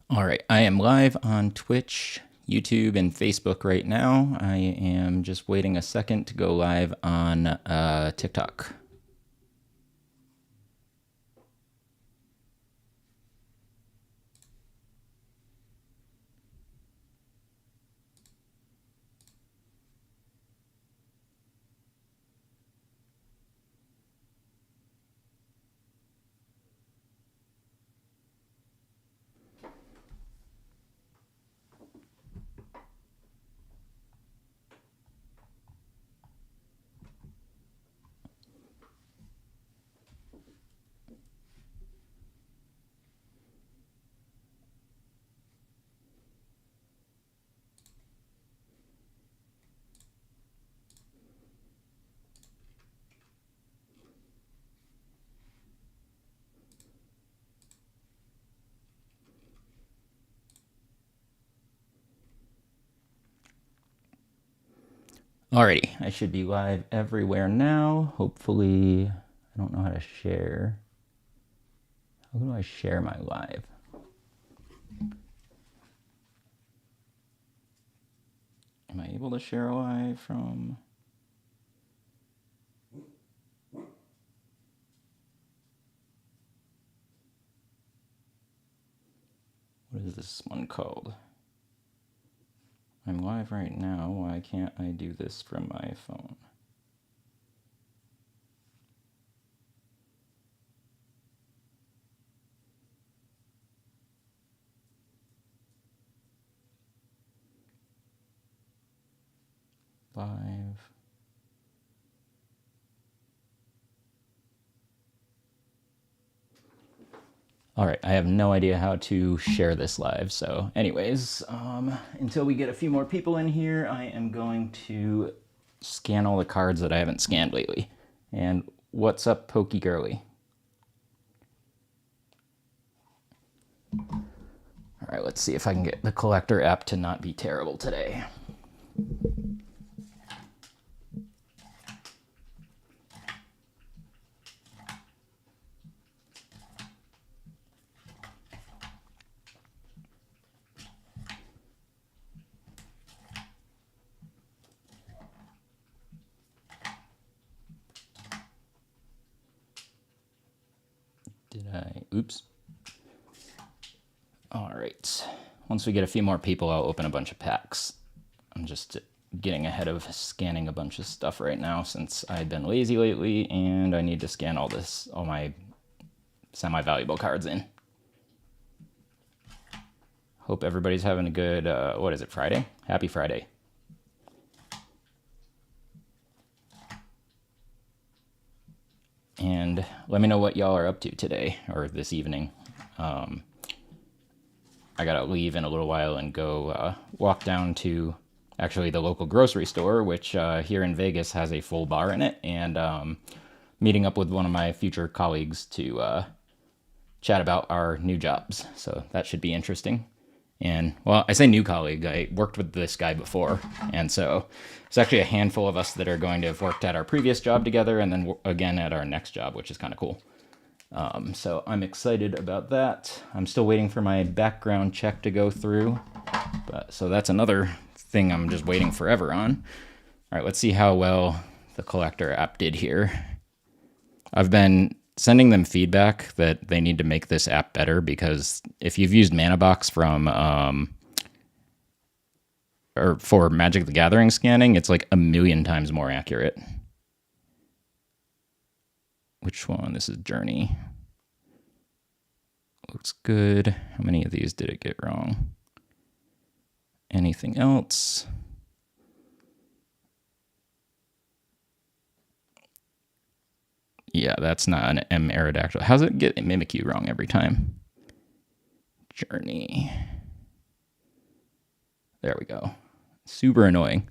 All right, I am live on Twitch, YouTube, and Facebook right now. I am just waiting a second to go live on TikTok. Alrighty, I should be live everywhere now. Hopefully, I don't know how to share. How do I share my live? Am I able to share a live from... What is this one called? I'm live right now. Why can't I do this from my phone? Live. All right, I have no idea how to share this live. So anyways, until we get a few more people in here, I am going to scan all the cards that I haven't scanned lately. And what's up, Pokey Girly? All right, let's see if I can get the collector app to not be terrible today. Did I? Oops. All right. Once we get a few more people, I'll open a bunch of packs. I'm just getting ahead of scanning a bunch of stuff right now since I've been lazy lately and I need to scan all my semi-valuable cards in. Hope everybody's having a good, what is it, Friday? Happy Friday. And let me know what y'all are up to today or this evening. I gotta leave in a little while and go walk down to actually the local grocery store, which here in Vegas has a full bar in it, and meeting up with one of my future colleagues to chat about our new jobs. So that should be interesting. And, well, I say new colleague, I worked with this guy before. And so it's actually a handful of us that are going to have worked at our previous job together and then again at our next job, which is kind of cool. So I'm excited about that. I'm still waiting for my background check to go through. So that's another thing I'm just waiting forever on. All right, let's see how well the collector app did here. I've been sending them feedback that they need to make this app better because if you've used ManaBox from or for Magic the Gathering scanning, it's like 1,000,000 times more accurate. Which one? This is Journey. Looks good. How many of these did it get wrong? Anything else? Yeah, that's not an M Aerodactyl. How's it get Mimikyu wrong every time? Journey. There we go. Super annoying.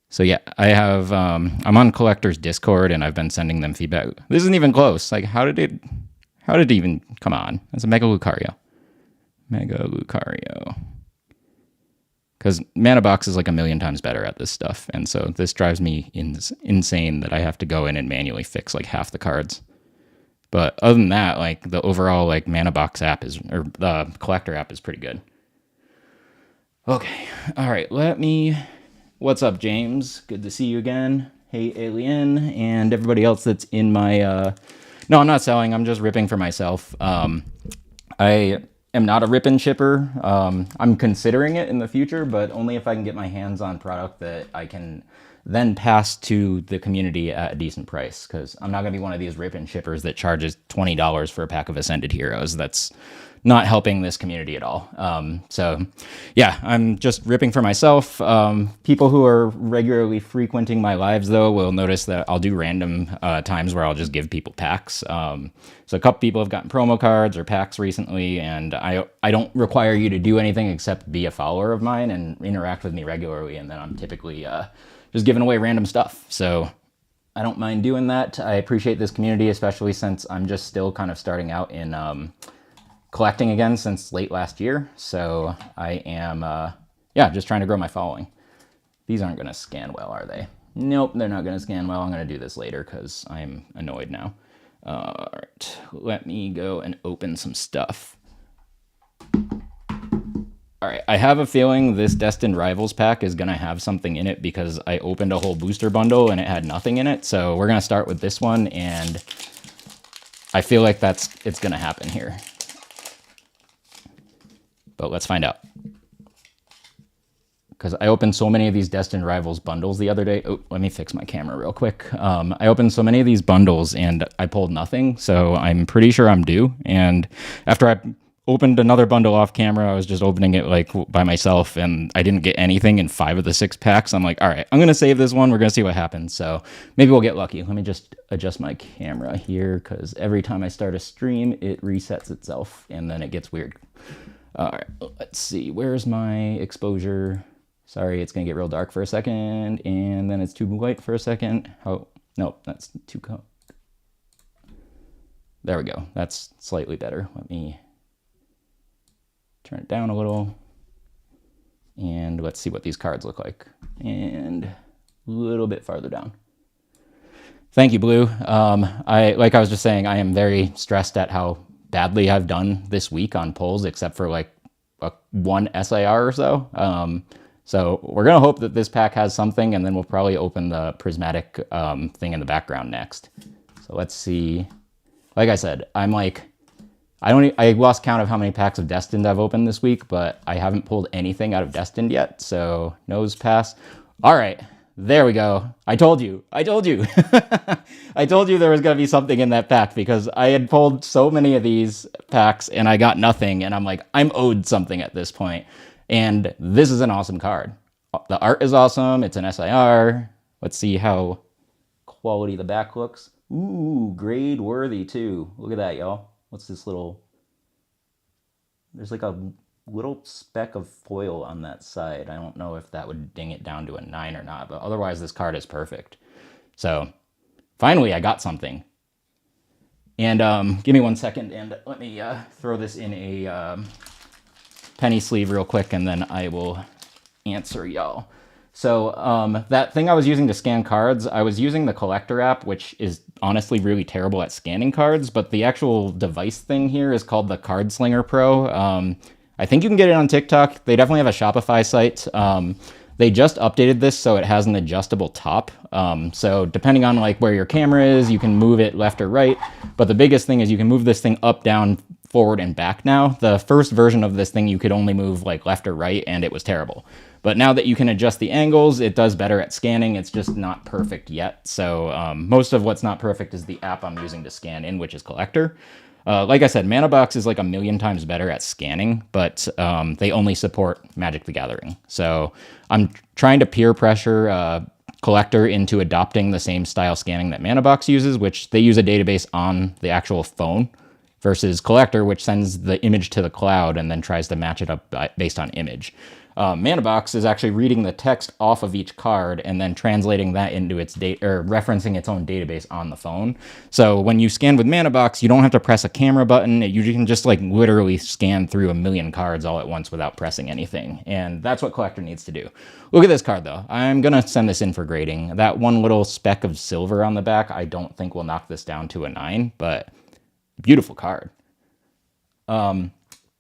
So yeah, I have, I'm on Collector's Discord and I've been sending them feedback. This isn't even close. Like, how did it even, come on. It's a Mega Lucario. Mega Lucario. Because ManaBox is like 1,000,000 times better at this stuff. And so this drives me insane that I have to go in and manually fix like half the cards. But other than that, like the overall like Mana Box app is, or the collector app is pretty good. Okay, all right, what's up, James? Good to see you again. Hey, Alien, and everybody else that's in my, no, I'm not selling, I'm just ripping for myself. I am not a rip and shipper. I'm considering it in the future, but only if I can get my hands on product that I can then pass to the community at a decent price, because I'm not going to be one of these rip and shippers that charges $20 for a pack of Ascended Heroes. That's not helping this community at all. So yeah, I'm just ripping for myself. People who are regularly frequenting my lives, though, will notice that I'll do random times where I'll just give people packs. So a couple people have gotten promo cards or packs recently, and I don't require you to do anything except be a follower of mine and interact with me regularly, and then I'm typically just giving away random stuff. So I don't mind doing that. I appreciate this community, especially since I'm just still kind of starting out in collecting again since late last year. So I am, just trying to grow my following. These aren't going to scan well, are they? Nope, they're not going to scan well. I'm going to do this later because I'm annoyed now. All right, let me go and open some stuff. All right, I have a feeling this Destined Rivals pack is going to have something in it because I opened a whole booster bundle and it had nothing in it. So we're going to start with this one, and I feel like it's going to happen here. But let's find out. Because I opened so many of these Destined Rivals bundles the other day. Oh, let me fix my camera real quick. I opened so many of these bundles and I pulled nothing, so I'm pretty sure I'm due. And after I opened another bundle off camera, I was just opening it like by myself, and I didn't get anything in 5 of the 6 packs. I'm like, all right, I'm going to save this one. We're going to see what happens. So maybe we'll get lucky. Let me just adjust my camera here, because every time I start a stream, it resets itself, and then it gets weird. All right, let's see. Where's my exposure? Sorry, it's going to get real dark for a second, and then it's too light for a second. Oh, no, that's too cold. There we go. That's slightly better. Let me turn it down a little, and let's see what these cards look like. And a little bit farther down. Thank you, Blue. Like I was just saying, I am very stressed at how badly I've done this week on pulls, except for like one SIR or so. So we're going to hope that this pack has something, and then we'll probably open the prismatic thing in the background next. So let's see. Like I said, I lost count of how many packs of Destined I've opened this week, but I haven't pulled anything out of Destined yet, so nose pass. All right, there we go. I told you. I told you there was going to be something in that pack, because I had pulled so many of these packs and I got nothing, and I'm like, I'm owed something at this point. And this is an awesome card. The art is awesome. It's an SIR. Let's see how quality the back looks. Ooh, grade worthy too. Look at that, y'all. What's this little... There's like a little speck of foil on that side. I don't know if that would ding it down to a 9 or not, but otherwise this card is perfect. So finally I got something. And give me 1 second, and let me throw this in a penny sleeve real quick, and then I will answer y'all. So that thing I was using to scan cards, I was using the collector app, which is honestly really terrible at scanning cards, but the actual device thing here is called the Card Slinger Pro. I think you can get it on TikTok. They definitely have a Shopify site. They just updated this so it has an adjustable top. So depending on like where your camera is, you can move it left or right. But the biggest thing is you can move this thing up, down, forward, and back now. The first version of this thing, you could only move like left or right, and it was terrible. But now that you can adjust the angles, it does better at scanning. It's just not perfect yet. So most of what's not perfect is the app I'm using to scan in, which is Collector. Like I said, Mana Box is like a million times better at scanning, but they only support Magic the Gathering. So I'm trying to peer pressure Collector into adopting the same style scanning that Mana Box uses, which they use a database on the actual phone, versus Collector, which sends the image to the cloud and then tries to match it up based on image. Mana Box is actually reading the text off of each card and then translating that into its data, or referencing its own database on the phone. So when you scan with Mana Box, you don't have to press a camera button. You can just like literally scan through a million cards all at once without pressing anything. And that's what Collector needs to do. Look at this card though. I'm going to send this in for grading. That one little speck of silver on the back, I don't think will knock this down to a 9, but beautiful card.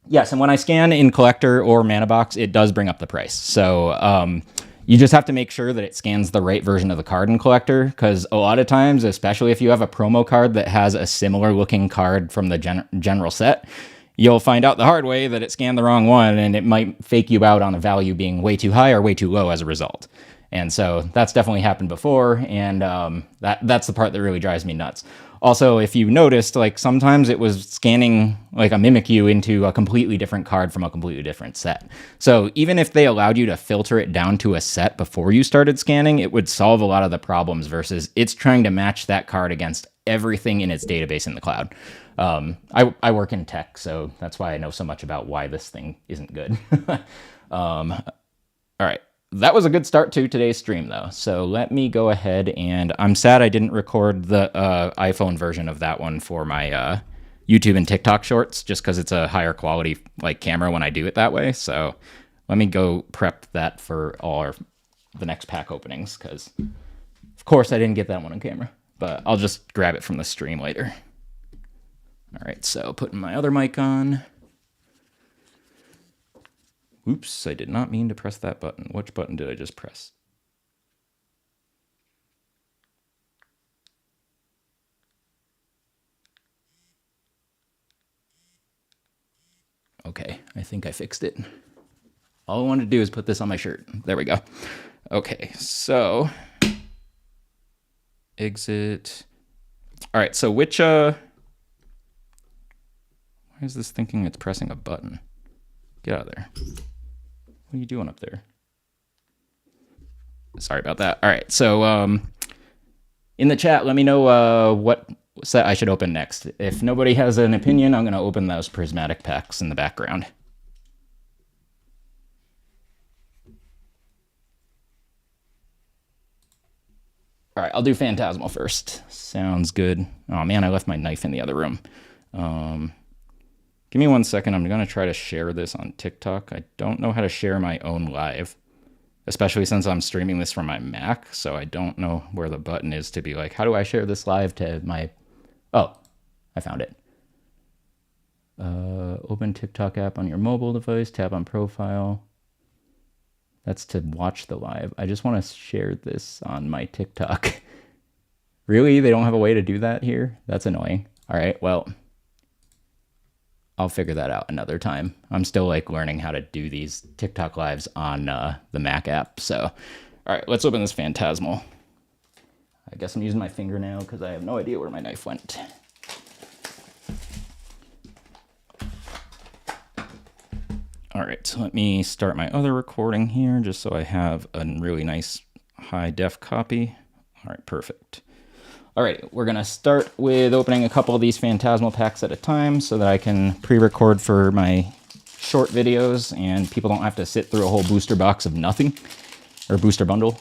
Yes, and when I scan in Collector or Mana Box, it does bring up the price. So you just have to make sure that it scans the right version of the card in Collector, because a lot of times, especially if you have a promo card that has a similar looking card from the general set, you'll find out the hard way that it scanned the wrong one, and it might fake you out on a value being way too high or way too low as a result. And so that's definitely happened before, and that's the part that really drives me nuts. Also, if you noticed, like sometimes it was scanning like a Mimikyu into a completely different card from a completely different set. So even if they allowed you to filter it down to a set before you started scanning, it would solve a lot of the problems versus it's trying to match that card against everything in its database in the cloud. I work in tech, so that's why I know so much about why this thing isn't good. All right. That was a good start to today's stream, though. So let me go ahead, and I'm sad I didn't record the iPhone version of that one for my YouTube and TikTok shorts, just because it's a higher quality like camera when I do it that way. So let me go prep that for the next pack openings, because of course I didn't get that one on camera, but I'll just grab it from the stream later. All right, so putting my other mic on. Oops, I did not mean to press that button. Which button did I just press? Okay, I think I fixed it. All I wanted to do is put this on my shirt. There we go. Okay, so exit. All right, so which why is this thinking it's pressing a button? Get out of there. What are you doing up there? Sorry about that. All right, so in the chat, let me know what set I should open next. If nobody has an opinion, I'm going to open those prismatic packs in the background. All right, I'll do Phantasmal first. Sounds good. Oh man, I left my knife in the other room. Give me 1 second. I'm going to try to share this on TikTok. I don't know how to share my own live, especially since I'm streaming this from my Mac, so I don't know where the button is to be like, how do I share this live to my... Oh, I found it. Open TikTok app on your mobile device, tap on profile. That's to watch the live. I just want to share this on my TikTok. Really? They don't have a way to do that here? That's annoying. All right, well... I'll figure that out another time. I'm still like learning how to do these TikTok lives on the Mac app. So, all right, let's open this Phantasmal. I guess I'm using my finger now because I have no idea where my knife went. All right, so let me start my other recording here just so I have a really nice high def copy. All right, perfect. All right, we're going to start with opening a couple of these Phantasmal packs at a time so that I can pre-record for my short videos and people don't have to sit through a whole booster box of nothing, or booster bundle.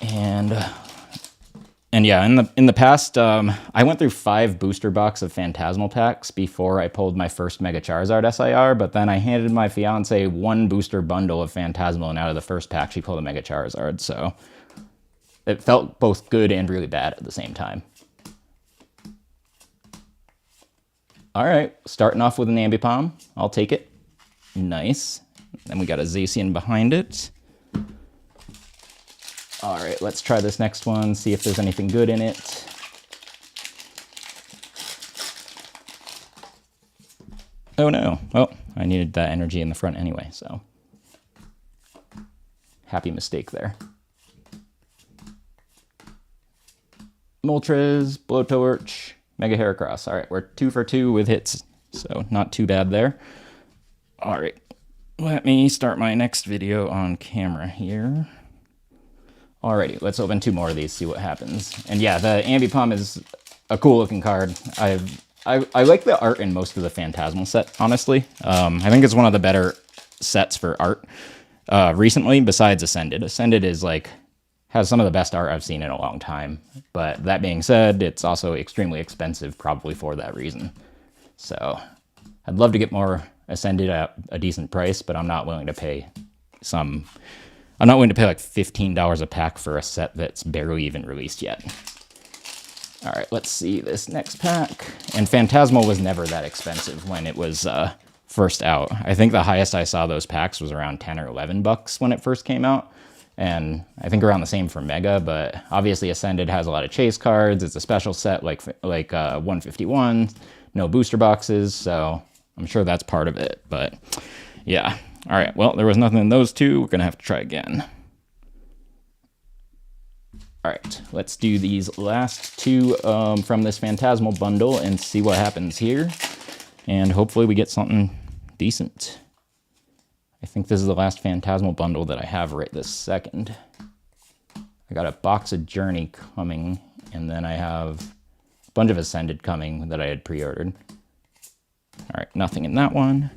And yeah, in the past, I went through 5 booster box of Phantasmal packs before I pulled my first Mega Charizard SIR, but then I handed my fiance 1 booster bundle of Phantasmal, and out of the first pack, she pulled a Mega Charizard, so... It felt both good and really bad at the same time. All right, starting off with an Ambipom. I'll take it. Nice. Then we got a Zacian behind it. All right, let's try this next one, see if there's anything good in it. Oh no. Oh, I needed that energy in the front anyway, so. Happy mistake there. Moltres, Blowtorch, Mega Heracross. All right, we're 2 for 2 with hits, so not too bad there. All right, let me start my next video on camera here. Alrighty, let's open 2 more of these, see what happens. And yeah, the Ambipom is a cool looking card. I like the art in most of the Phantasmal set, honestly. I think it's one of the better sets for art recently, besides Ascended. Ascended is like... has some of the best art I've seen in a long time. But that being said, it's also extremely expensive, probably for that reason. So I'd love to get more Ascended at a decent price, but I'm not willing to pay like $15 a pack for a set that's barely even released yet. All right, let's see this next pack. And Phantasmal was never that expensive when it was first out. I think the highest I saw those packs was around 10 or 11 bucks when it first came out. And I think around the same for Mega, but obviously Ascended has a lot of chase cards. It's a special set like 151, no booster boxes, so I'm sure that's part of it. But yeah, all right, well, there was nothing in those two. We're gonna have to try again. All right, let's do these last two from this Phantasmal bundle and see what happens here. And hopefully we get something decent. I think this is the last Phantasmal bundle that I have right this second. I got a box of Journey coming, and then I have a bunch of Ascended coming that I had pre-ordered. All right, nothing in that one.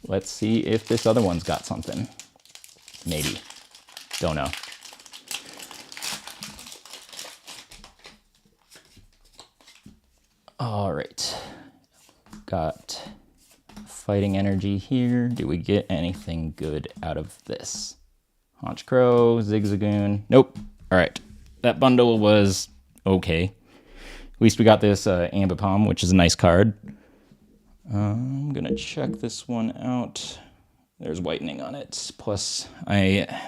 Let's see if this other one's got something. Maybe. Don't know. All right. Got Fighting Energy here. Do we get anything good out of this? Honchkrow, Zigzagoon. Nope. All right. That bundle was okay. At least we got this Ambipom, which is a nice card. I'm going to check this one out. There's whitening on it. Plus,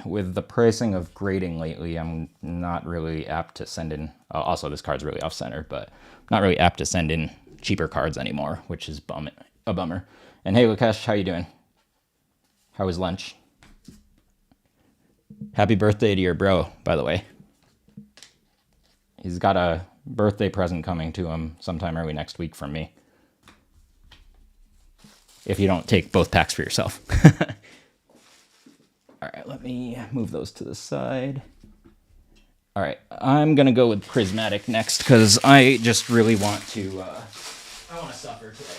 with the pricing of grading lately, I'm not really apt to send in... also, this card's really off-center, but not really apt to send in cheaper cards anymore, which is a bummer. And hey, Lukesh, how you doing? How was lunch? Happy birthday to your bro, by the way. He's got a birthday present coming to him sometime early next week from me. If you don't take both packs for yourself. All right, let me move those to the side. All right, I'm gonna go with Prismatic next because I just really want to suffer today.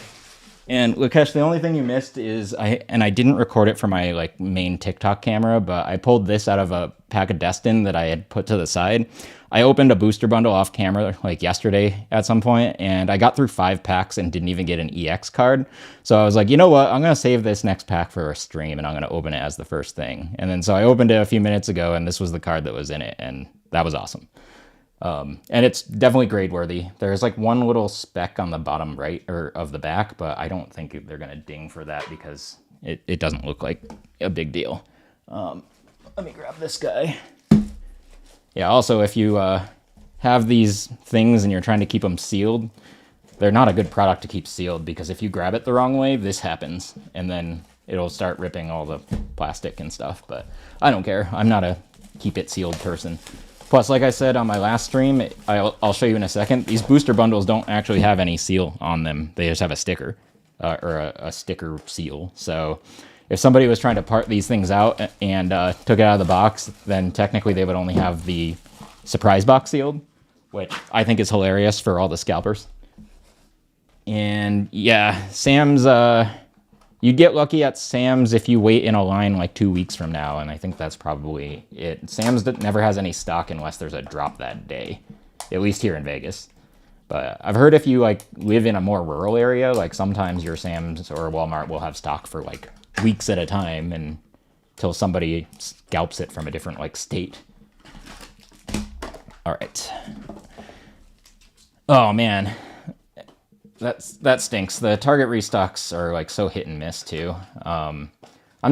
And Lukesh, the only thing you missed is I didn't record it for my main TikTok camera, but I pulled this out of a pack of Destin that I had put to the side. I opened a booster bundle off camera yesterday at some point, and I got through 5 packs and didn't even get an EX card. So I was like, you know what? I'm gonna save this next pack for a stream, and I'm gonna open it as the first thing. And then so I opened it a few minutes ago, and this was the card that was in it, and that was awesome. And it's definitely grade worthy. There's one little speck on the bottom right of the back, but I don't think they're gonna ding for that because it doesn't look like a big deal. Let me grab this guy. Yeah, also if you have these things and you're trying to keep them sealed, they're not a good product to keep sealed because if you grab it the wrong way, this happens and then it'll start ripping all the plastic and stuff, but I don't care. I'm not a keep it sealed person. Plus, like I said on my last stream, I'll show you in a second, these booster bundles don't actually have any seal on them. They just have a sticker, or a sticker seal. So if somebody was trying to part these things out and took it out of the box, then technically they would only have the surprise box sealed, which I think is hilarious for all the scalpers. And yeah, Sam's... you'd get lucky at Sam's if you wait in a line 2 weeks from now, and I think that's probably it. Sam's never has any stock unless there's a drop that day, at least here in Vegas. But I've heard if you live in a more rural area, sometimes your Sam's or Walmart will have stock for weeks at a time until somebody scalps it from a different state. All right. Oh man. That stinks. The Target restocks are so hit and miss too. I'm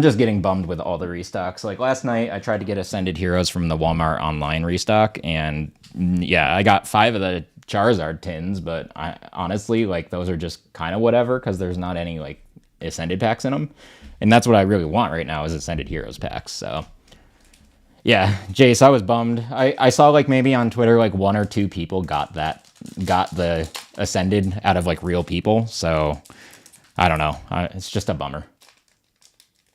just getting bummed with all the restocks. Last night I tried to get Ascended Heroes from the Walmart online restock, and yeah, I got 5 of the Charizard tins, but honestly those are just kind of whatever because there's not any Ascended packs in them, and that's what I really want right now is Ascended Heroes packs. So yeah, Jace, I was bummed. I saw maybe on Twitter 1 or 2 people got the Ascended out of real people, so I don't know. It's just a bummer.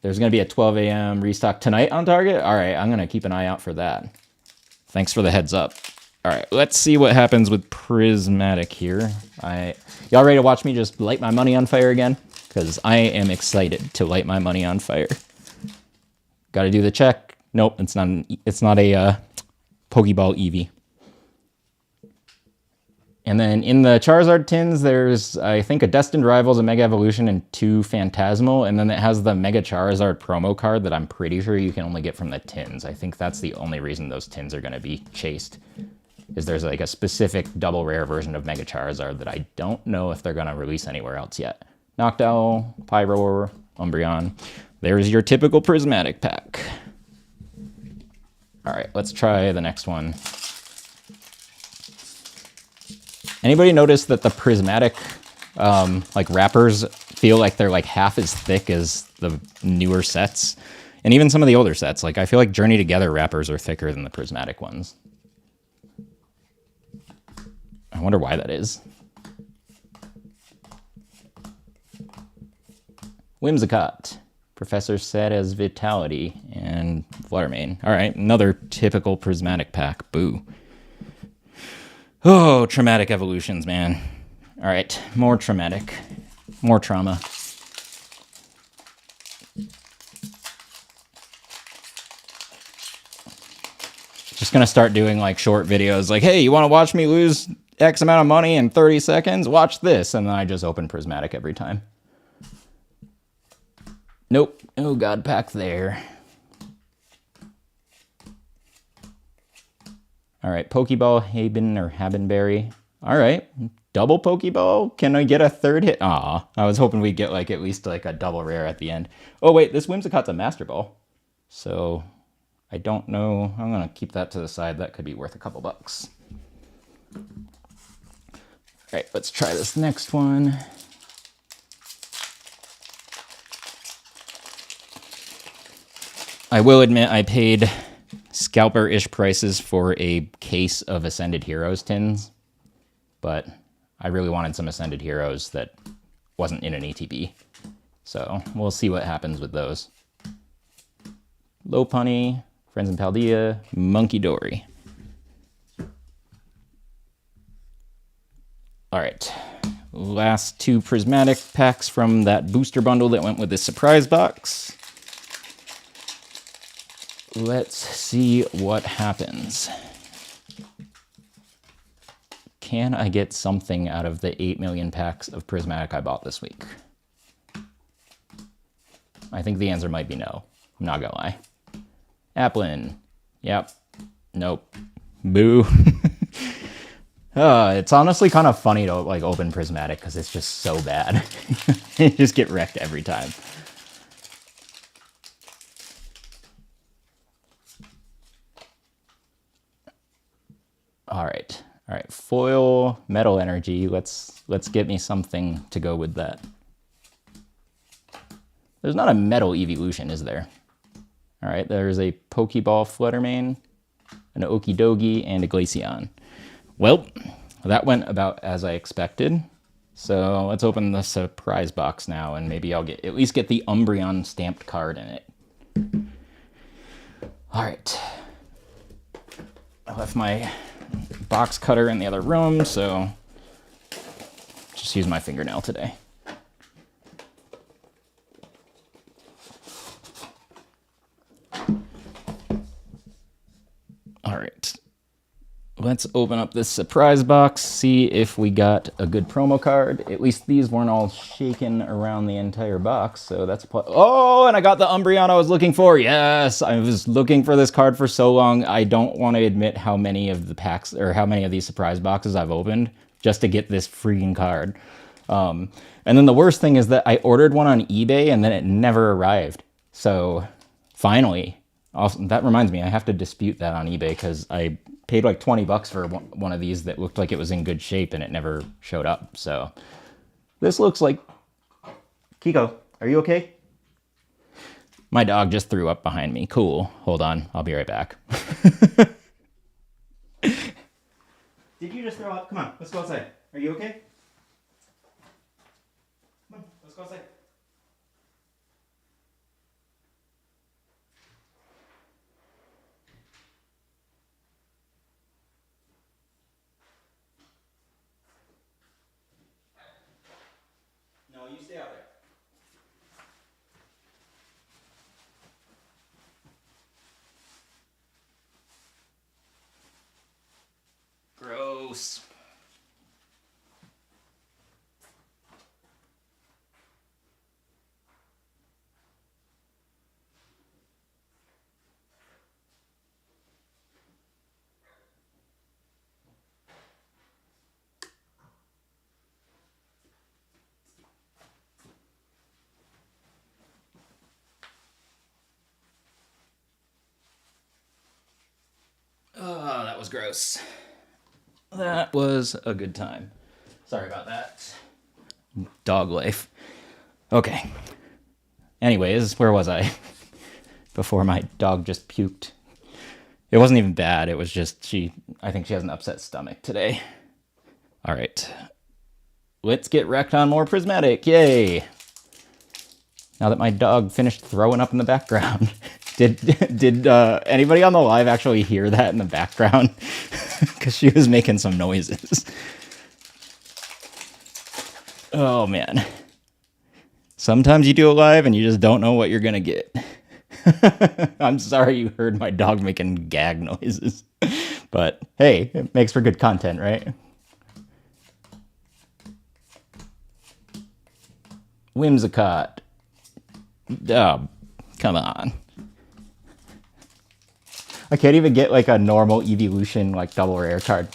There's gonna be a 12 a.m. restock tonight on Target. All right, I'm gonna keep an eye out for that. Thanks for the heads up. All right, let's see what happens with Prismatic here. Y'all ready to watch me just light my money on fire again? Because I am excited to light my money on fire. Got to do the check. Nope, it's not a Pokeball Eevee. And then in the Charizard tins, there's, I think, a Destined Rivals, a Mega Evolution, and 2 Phantasmal. And then it has the Mega Charizard promo card that I'm pretty sure you can only get from the tins. I think that's the only reason those tins are going to be chased. is there's like a specific double rare version of Mega Charizard that I don't know if they're going to release anywhere else yet. Noctowl, Pyroar, Umbreon. There's your typical prismatic pack. All right, let's try the next one. Anybody notice that the prismatic like wrappers feel like they're like half as thick as the newer sets? And even some of the older sets, like I feel like Journey Together wrappers are thicker than the prismatic ones. I wonder why that is. Whimsicott, Professor Seta's Vitality, and Fluttermane. All right, another typical prismatic pack. Boo. Oh, traumatic evolutions, man. All right, more traumatic. More trauma. Just gonna start doing like short videos like, hey, you wanna watch me lose X amount of money in 30 seconds? Watch this. And then I just open prismatic every time. Nope, no God pack there. All right, Pokeball, Haben or Habenberry. All right, double Pokeball. Can I get a third hit? Aw, I was hoping we'd get like at least like a double rare at the end. Oh wait, this Whimsicott's a Master Ball. So I don't know. I'm gonna keep that to the side. That could be worth a couple bucks. All right, let's try this next one. I will admit I paid scalper-ish prices for a case of Ascended Heroes tins, but I really wanted some Ascended Heroes that wasn't in an ETB. So we'll see what happens with those. Lopunny, Friends in Paldea, Monkey Dory. All right, last two prismatic packs from that booster bundle that went with this surprise box. Let's see what happens. Can I get something out of the 8 million packs of prismatic I bought this week? I think the answer might be no. I'm not gonna lie. Applin. Yep. Nope. Boo. It's honestly kind of funny to like open prismatic because it's just so bad. You just get wrecked every time. All right. All right. Foil, Metal Energy. Let's get me something to go with that. There's not a Metal Evolution, is there? All right. There's a Pokeball Fluttermane, an Okidogi, and a Glaceon. Well, that went about as I expected. So let's open the surprise box now, and maybe I'll at least get the Umbreon stamped card in it. All right. I left my box cutter in the other room, so just use my fingernail today. All right. Let's open up this surprise box, see if we got a good promo card. At least these weren't all shaken around the entire box, so that's a plus. Oh, and I got the Umbreon I was looking for. Yes, I was looking for this card for so long. I don't want to admit how many of the packs, or how many of these surprise boxes I've opened just to get this freaking card. And then the worst thing is that I ordered one on eBay and then it never arrived. So finally, also, that reminds me, I have to dispute that on eBay because I paid like 20 bucks for one of these that looked like it was in good shape and it never showed up. So this looks like... Kiko, are you okay? My dog just threw up behind me. Cool. Hold on. I'll be right back. Did you just throw up? Come on, let's go outside. Are you okay? Come on, let's go outside. No, you stay out there. Gross. Oh, that was gross. That was a good time. Sorry about that. Dog life. Okay. Anyways, where was I? Before my dog just puked. It wasn't even bad. It was just I think she has an upset stomach today. All right. Let's get wrecked on more Prismatic. Yay. Now that my dog finished throwing up in the background. Did anybody on the live actually hear that in the background? Because she was making some noises. Oh, man. Sometimes you do a live and you just don't know what you're going to get. I'm sorry you heard my dog making gag noises. But, hey, it makes for good content, right? Whimsicott. Oh, come on. I can't even get like a normal evolution like double rare card.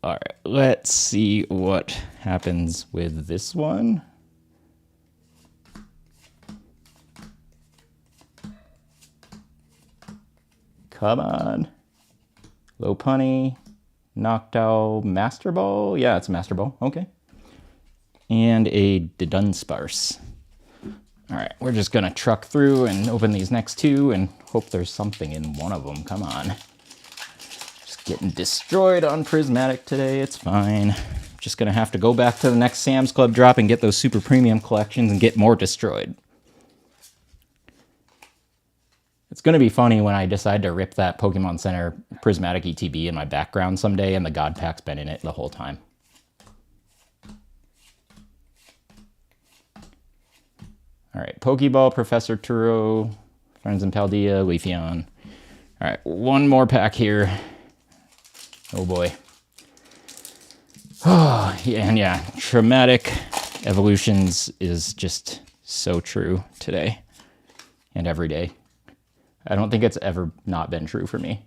All right, let's see what happens with this one. Come on. Lopunny, Noctowl, Master Ball. Yeah, it's a Master Ball. Okay. And a Dunsparce. All right, we're just gonna truck through and open these next two and hope there's something in one of them. Come on. Just getting destroyed on Prismatic today. It's fine. Just gonna have to go back to the next Sam's Club drop and get those super premium collections and get more destroyed. It's gonna be funny when I decide to rip that Pokemon Center Prismatic ETB in my background someday and the God Pack's been in it the whole time. All right, Pokeball, Professor Turo, Friends in Paldea, Leafeon. All right, one more pack here. Oh boy. Oh, yeah, and yeah, Traumatic Evolutions is just so true today and every day. I don't think it's ever not been true for me.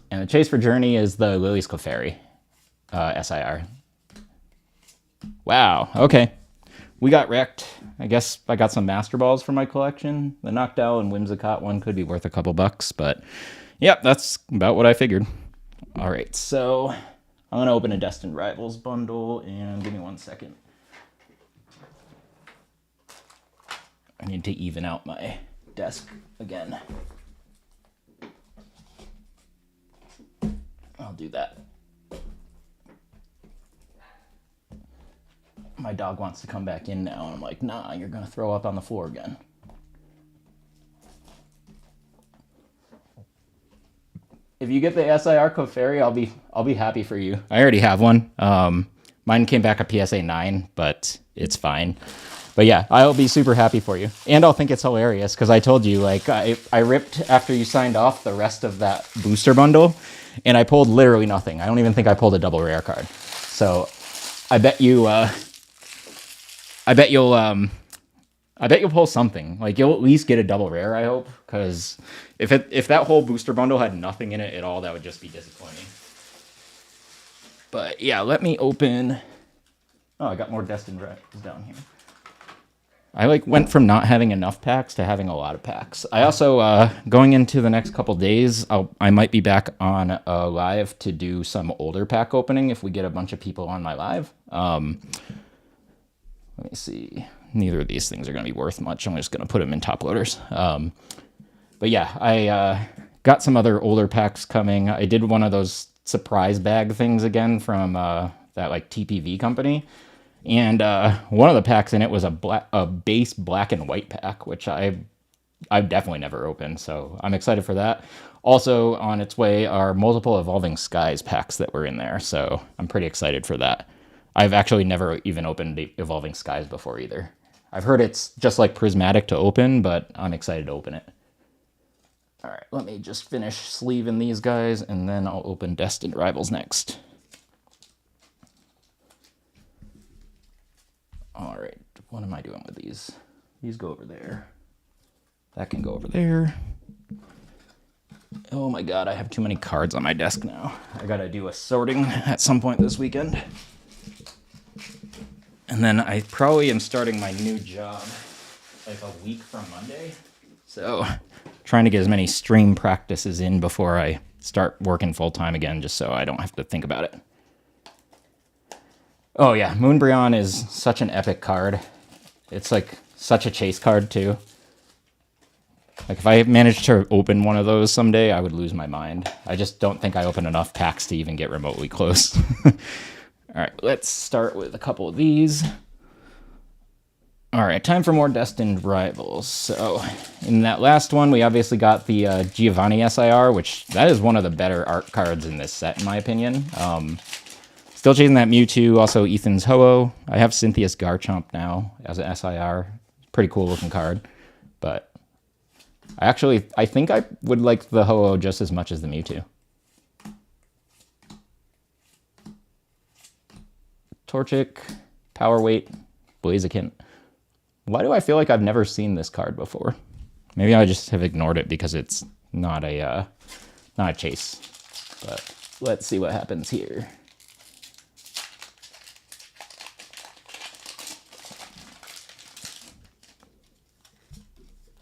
And the chase for Journey is the Lily's Clefairy, SIR. Wow, okay. We got wrecked. I guess I got some Master Balls for my collection. The Noctowl and Whimsicott one could be worth a couple bucks, but yep, that's about what I figured. All right, so I'm gonna open a Destined Rivals bundle and give me 1 second. I need to even out my desk again. I'll do that. My dog wants to come back in now, and I'm like, nah, you're gonna throw up on the floor again. If you get the SIR Clefairy, I'll be happy for you. I already have one. Mine came back a PSA 9, but it's fine. But yeah, I'll be super happy for you. And I'll think it's hilarious, because I told you, like, I ripped after you signed off the rest of that booster bundle, and I pulled literally nothing. I don't even think I pulled a double rare card. So I bet you, I bet you'll pull something. Like, you'll at least get a double rare, I hope, because if that whole booster bundle had nothing in it at all, that would just be disappointing. But yeah, let me open. Oh, I got more Destined Rivals down here. I went from not having enough packs to having a lot of packs. I also, going into the next couple days, I might be back on a live to do some older pack opening if we get a bunch of people on my live. Let me see. Neither of these things are going to be worth much. I'm just going to put them in top loaders. But yeah, I got some other older packs coming. I did one of those surprise bag things again from that like TPV company. And one of the packs in it was a base black and white pack, which I've definitely never opened. So I'm excited for that. Also on its way are multiple Evolving Skies packs that were in there. So I'm pretty excited for that. I've actually never even opened the Evolving Skies before either. I've heard it's just like Prismatic to open, but I'm excited to open it. All right, let me just finish sleeving these guys, and then I'll open Destined Rivals next. All right, what am I doing with these? These go over there. That can go over there. Oh my God, I have too many cards on my desk now. I gotta do a sorting at some point this weekend. And then I probably am starting my new job like a week from Monday. So trying to get as many stream practices in before I start working full time again, just so I don't have to think about it. Oh yeah, Moonbryon is such an epic card. It's like such a chase card too. Like if I managed to open one of those someday, I would lose my mind. I just don't think I open enough packs to even get remotely close. All right, let's start with a couple of these. All right, time for more Destined Rivals. So in that last one, we obviously got the Giovanni SIR, which that is one of the better art cards in this set, in my opinion. Still chasing that Mewtwo, also Ethan's Ho-Oh. I have Cynthia's Garchomp now as an SIR. Pretty cool looking card, but I think I would like the Ho-Oh just as much as the Mewtwo. Torchic, Power Weight, Blaziken. Why do I feel like I've never seen this card before? Maybe I just have ignored it because it's not a chase. But let's see what happens here.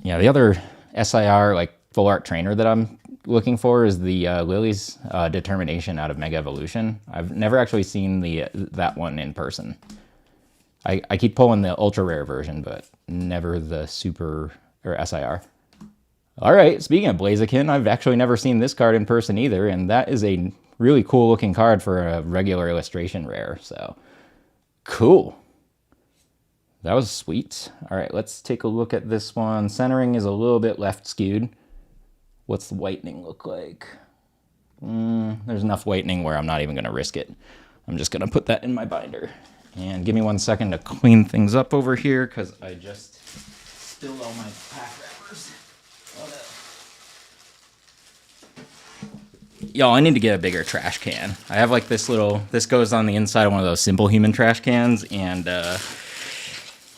Yeah, the other SIR, like full art trainer that I'm looking for is the Lily's Determination out of Mega Evolution. I've never actually seen that one in person. I keep pulling the ultra rare version, but never the super or SIR. All right, speaking of Blaziken, I've actually never seen this card in person either, and that is a really cool looking card for a regular illustration rare, so cool. That was sweet. All right, let's take a look at this one. Centering is a little bit left skewed. What's the whitening look like? There's enough whitening where I'm not even gonna risk it. I'm just gonna put that in my binder. And give me 1 second to clean things up over here because I just spilled all my pack wrappers. Y'all, I need to get a bigger trash can. I have like this goes on the inside of one of those Simple Human trash cans, and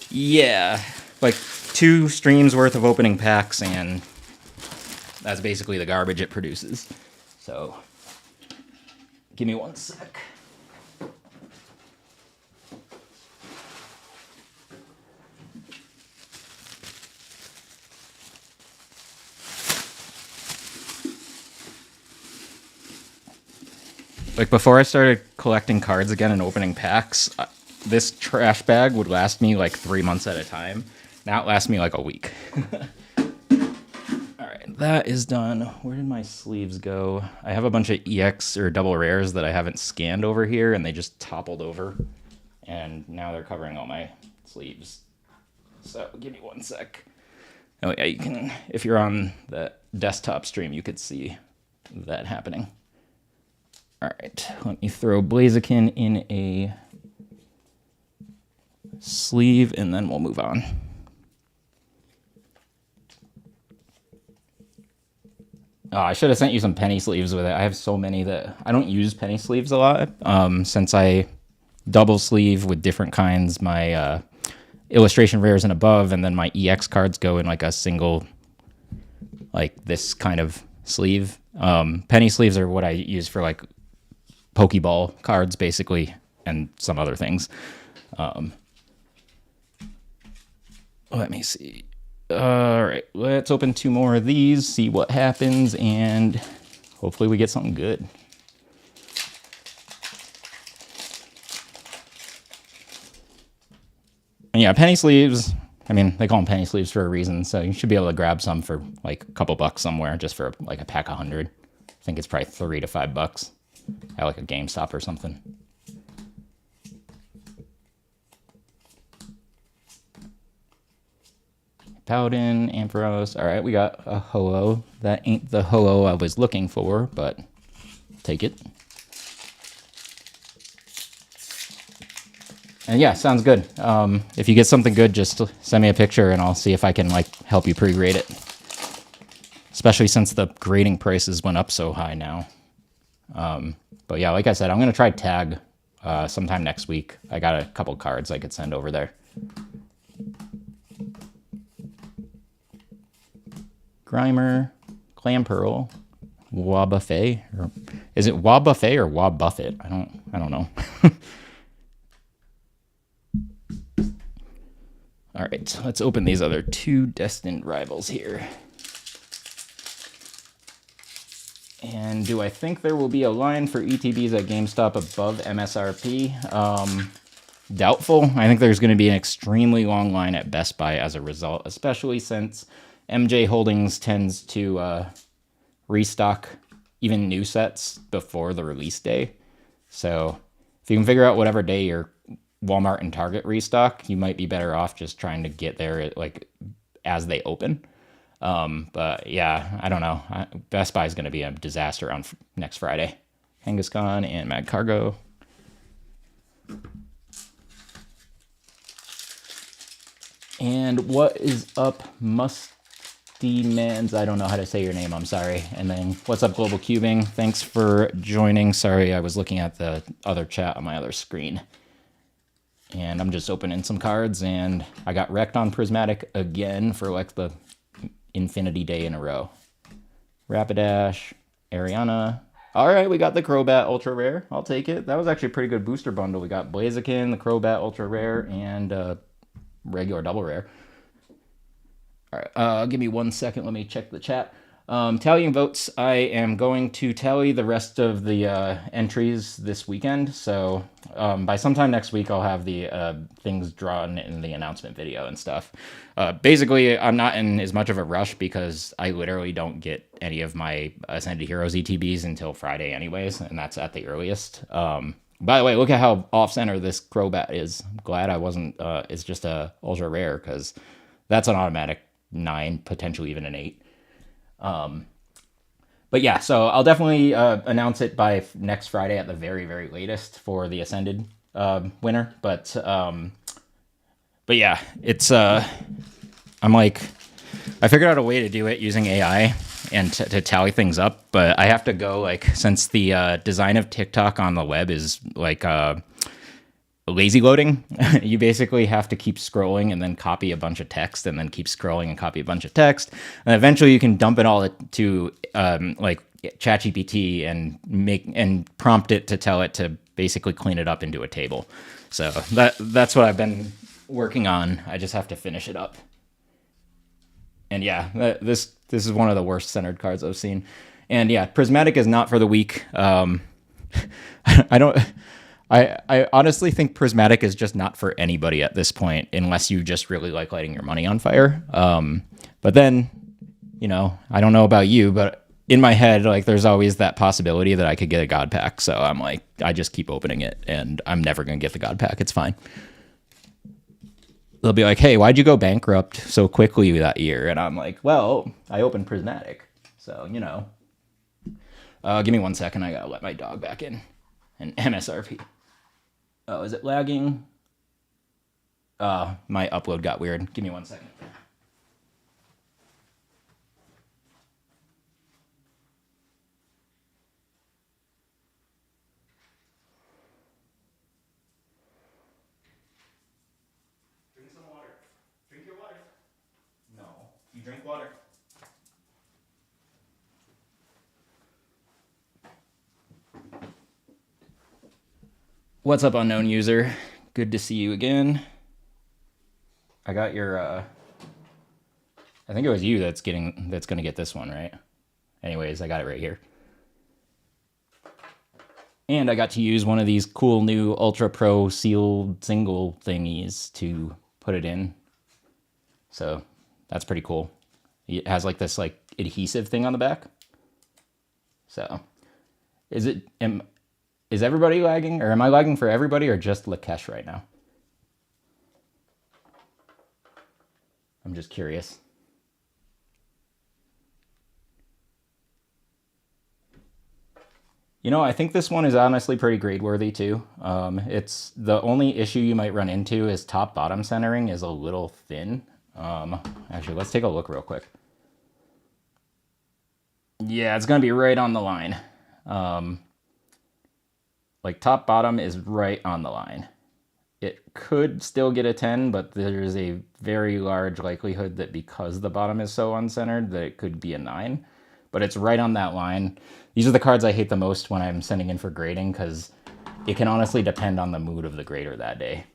yeah, like 2 streams worth of opening packs, and that's basically the garbage it produces. So, give me 1 sec. Like before I started collecting cards again and opening packs, this trash bag would last me like 3 months at a time. Now it lasts me like a week. All right, that is done. Where did my sleeves go? I have a bunch of EX or double rares that I haven't scanned over here, and they just toppled over. And now they're covering all my sleeves. So give me 1 sec. Oh yeah, you can, if you're on the desktop stream, you could see that happening. All right, let me throw Blaziken in a sleeve, and then we'll move on. Oh, I should have sent you some penny sleeves with it. I have so many that I don't use penny sleeves a lot. Since I double sleeve with different kinds, my illustration rares and above, and then my EX cards go in like a single, like this kind of sleeve. Penny sleeves are what I use for like Pokeball cards, basically, and some other things. Let me see. All right, let's open 2 more of these, see what happens, and hopefully we get something good. And yeah, penny sleeves, I mean, they call them penny sleeves for a reason, so you should be able to grab some for like a couple bucks somewhere, just for like a pack of 100. I think it's probably $3 to $5 at like a GameStop or something. Paladin, Ampharos. All right, we got a Ho-Oh. That ain't the Ho-Oh I was looking for, but take it. And yeah, sounds good. If you get something good, just send me a picture and I'll see if I can like help you pre-grade it. Especially since the grading prices went up so high now. But yeah, like I said, I'm going to try Tag sometime next week. I got a couple cards I could send over there. Grimer, Clamperl, Wobbuffet. Or is it Wobbuffet or Wobbuffet? I don't know. All right, so let's open these other two destined rivals here. And do I think there will be a line for ETBs at GameStop above MSRP? Doubtful. I think there's going to be an extremely long line at Best Buy as a result, especially since MJ Holdings tends to restock even new sets before the release day. So if you can figure out whatever day your Walmart and Target restock, you might be better off just trying to get there like as they open. But yeah, I don't know. Best Buy is going to be a disaster on next Friday. Kangaskhan and Mad Cargo. And what is up, Musty Mans? I don't know how to say your name, I'm sorry. And then what's up, Global Cubing? Thanks for joining. Sorry, I was looking at the other chat on my other screen. And I'm just opening some cards, and I got wrecked on Prismatic again for like the infinity day in a row. Rapidash, Ariana. All right, we got the Crobat Ultra Rare. I'll take it. That was actually a pretty good booster bundle. We got Blaziken, the Crobat Ultra Rare, and regular double rare. All right, give me 1 second. Let me check the chat. Tallying votes. I am going to tally the rest of the entries this weekend. So by sometime next week, I'll have the things drawn in the announcement video and stuff. Basically, I'm not in as much of a rush because I literally don't get any of my Ascended Heroes ETBs until Friday anyways, and that's at the earliest. By the way, look at how off-center this Crobat is. I'm glad I wasn't, it's just a ultra rare because that's an automatic 9, potentially even an 8. But yeah, so I'll definitely announce it by next Friday at the very, very latest for the Ascended winner. But yeah, it's, I'm like, I figured out a way to do it using AI and to tally things up, but I have to go like, since the design of TikTok on the web is like lazy loading, you basically have to keep scrolling and then copy a bunch of text and then keep scrolling and copy a bunch of text. And eventually you can dump it all to like ChatGPT and prompt it to tell it to basically clean it up into a table. So that's what I've been working on. I just have to finish it up. And yeah, this is one of the worst centered cards I've seen. And yeah, Prismatic is not for the weak. I honestly think Prismatic is just not for anybody at this point, unless you just really like lighting your money on fire. But then, you know, I don't know about you, but in my head, like there's always that possibility that I could get a God Pack. So I'm like, I just keep opening it and I'm never going to get the God Pack. It's fine. They'll be like, hey, why'd you go bankrupt so quickly that year? And I'm like, well, I opened Prismatic. So, you know. Give me 1 second. I got to let my dog back in. And MSRP. Oh, is it lagging? My upload got weird. Give me 1 second. Drink some water. Drink your water. No, you drink water. What's up, unknown user? Good to see you again. I got your, I think it was you that's going to get this one, right? Anyways, I got it right here. And I got to use one of these cool new Ultra Pro sealed single thingies to put it in. So that's pretty cool. It has like this like adhesive thing on the back. So is everybody lagging, or am I lagging for everybody, or just Lakesh right now? I'm just curious. You know, I think this one is honestly pretty grade worthy too. It's the only issue you might run into is top bottom centering is a little thin. Actually, let's take a look real quick. Yeah, it's gonna be right on the line. Like top bottom is right on the line. It could still get a 10, but there's a very large likelihood that because the bottom is so uncentered that it could be a 9. But it's right on that line. These are the cards I hate the most when I'm sending in for grading because it can honestly depend on the mood of the grader that day.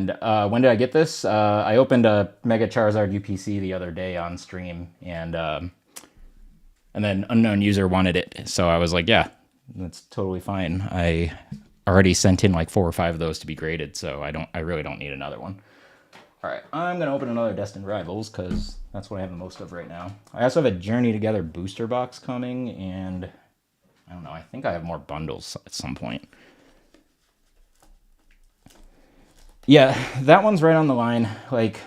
And when did I get this? I opened a Mega Charizard UPC the other day on stream, and then unknown user wanted it, so I was like, yeah, that's totally fine. I already sent in like 4 or 5 of those to be graded, so I really don't need another one. All right, I'm gonna open another Destined Rivals because that's what I have the most of right now. I also have a Journey Together booster box coming, and I don't know, I think I have more bundles at some point. Yeah, that one's right on the line. Like,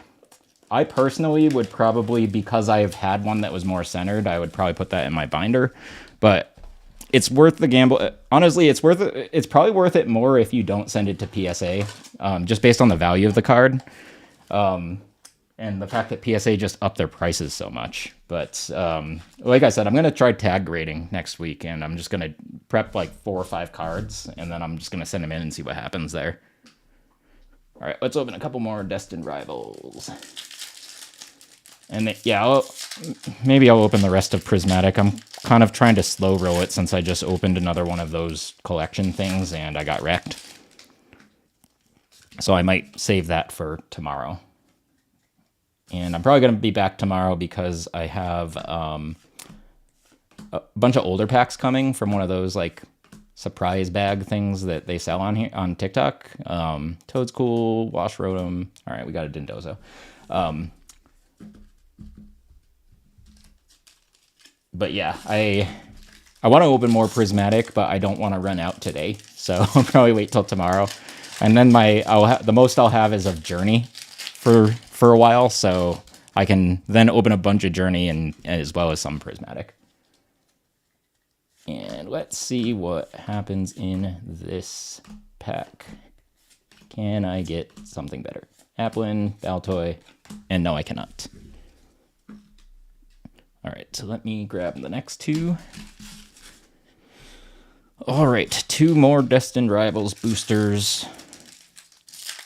I personally would probably, because I've had one that was more centered, I would probably put that in my binder. But it's worth the gamble. Honestly, it's worth it. It's probably worth it more if you don't send it to PSA, just based on the value of the card. And the fact that PSA just upped their prices so much. But like I said, I'm going to try tag grading next week, and I'm just going to prep like 4 or 5 cards, and then I'm just going to send them in and see what happens there. All right, let's open a couple more Destined Rivals. And yeah, maybe I'll open the rest of Prismatic. I'm kind of trying to slow roll it since I just opened another one of those collection things and I got wrecked. So I might save that for tomorrow. And I'm probably going to be back tomorrow because I have a bunch of older packs coming from one of those like surprise bag things that they sell on here on TikTok. Toad's Cool, Wash Rotom. All right, we got a Dindozo. But yeah, I want to open more Prismatic, but I don't want to run out today. So I'll probably wait till tomorrow. And then the most I'll have is of Journey for a while, so I can then open a bunch of Journey and as well as some Prismatic. And let's see what happens in this pack. Can I get something better? Applin, Baltoy, and no, I cannot. All right, so let me grab the next 2. All right, 2 more Destined Rivals boosters.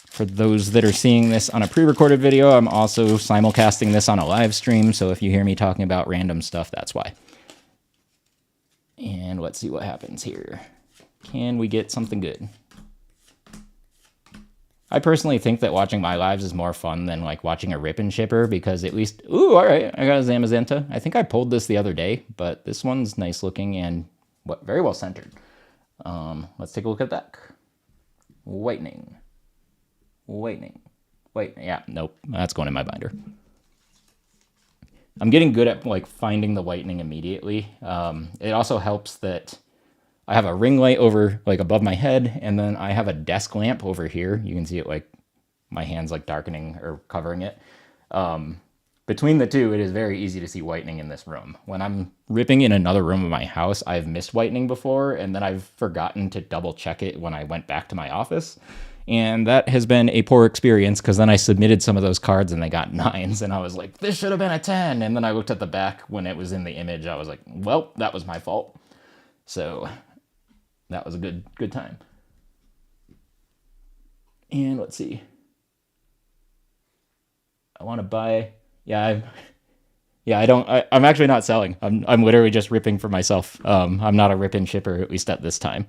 For those that are seeing this on a pre-recorded video, I'm also simulcasting this on a live stream, so if you hear me talking about random stuff, that's why. And let's see what happens here. Can we get something good? I personally think that watching my lives is more fun than like watching a rip and shipper because at least, ooh, all right, I got a Zamazenta. I think I pulled this the other day, but this one's nice looking and very well centered. Let's take a look at that. Whitening. Yeah, nope, that's going in my binder. I'm getting good at like finding the whitening immediately. It also helps that I have a ring light over like above my head, and then I have a desk lamp over here. You can see it like my hand's like darkening or covering it. Between the two, it is very easy to see whitening in this room. When I'm ripping in another room of my house, I've missed whitening before, and then I've forgotten to double check it when I went back to my office. And that has been a poor experience because then I submitted some of those cards and they got 9s, and I was like, this should have been a 10. And then I looked at the back when it was in the image. I was like, well, that was my fault. So that was a good time. And let's see. I want to buy. I'm actually not selling. I'm literally just ripping for myself. I'm not a rip and shipper, at least at this time.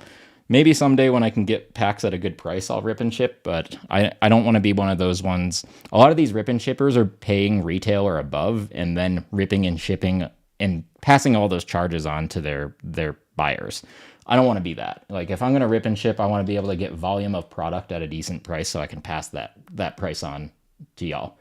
Maybe someday when I can get packs at a good price, I'll rip and ship, but I don't want to be one of those ones. A lot of these rip and shippers are paying retail or above and then ripping and shipping and passing all those charges on to their buyers. I don't want to be that. Like, if I'm going to rip and ship, I want to be able to get volume of product at a decent price so I can pass that price on to y'all.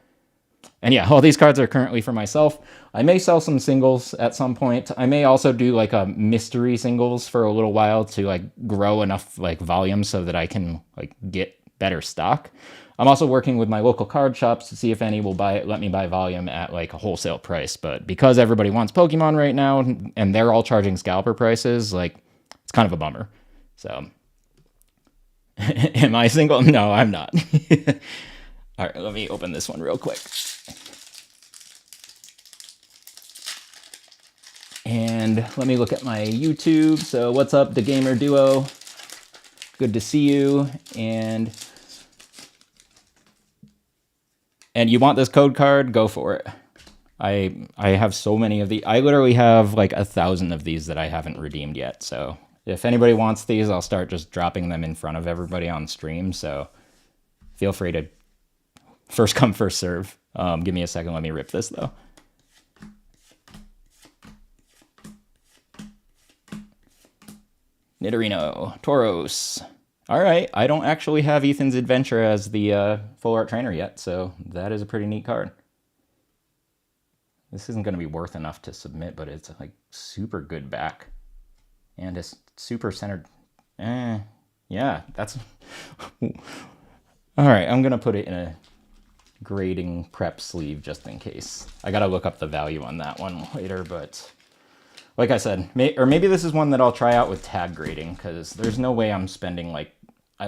And yeah, all these cards are currently for myself. I may sell some singles at some point. I may also do like a mystery singles for a little while to like grow enough like volume so that I can like get better stock. I'm also working with my local card shops to see if any will let me buy volume at like a wholesale price. But because everybody wants Pokemon right now and they're all charging scalper prices, like it's kind of a bummer. So am I single? No, I'm not. All right, let me open this one real quick. And let me look at my YouTube. So what's up, The Gamer Duo? Good to see you. And you want this code card? Go for it. I have so many of these. I literally have like 1,000 of these that I haven't redeemed yet. So if anybody wants these, I'll start just dropping them in front of everybody on stream. So feel free to First come, first serve. Give me a second. Let me rip this, though. Nidorino. Tauros. All right. I don't actually have Ethan's Adventure as the full art trainer yet, so that is a pretty neat card. This isn't going to be worth enough to submit, but it's like super good back. And it's super centered. Yeah, that's... All right, I'm going to put it in a grading prep sleeve just in case. I got to look up the value on that one later, but like I said, maybe this is one that I'll try out with tag grading, because there's no way I'm spending like...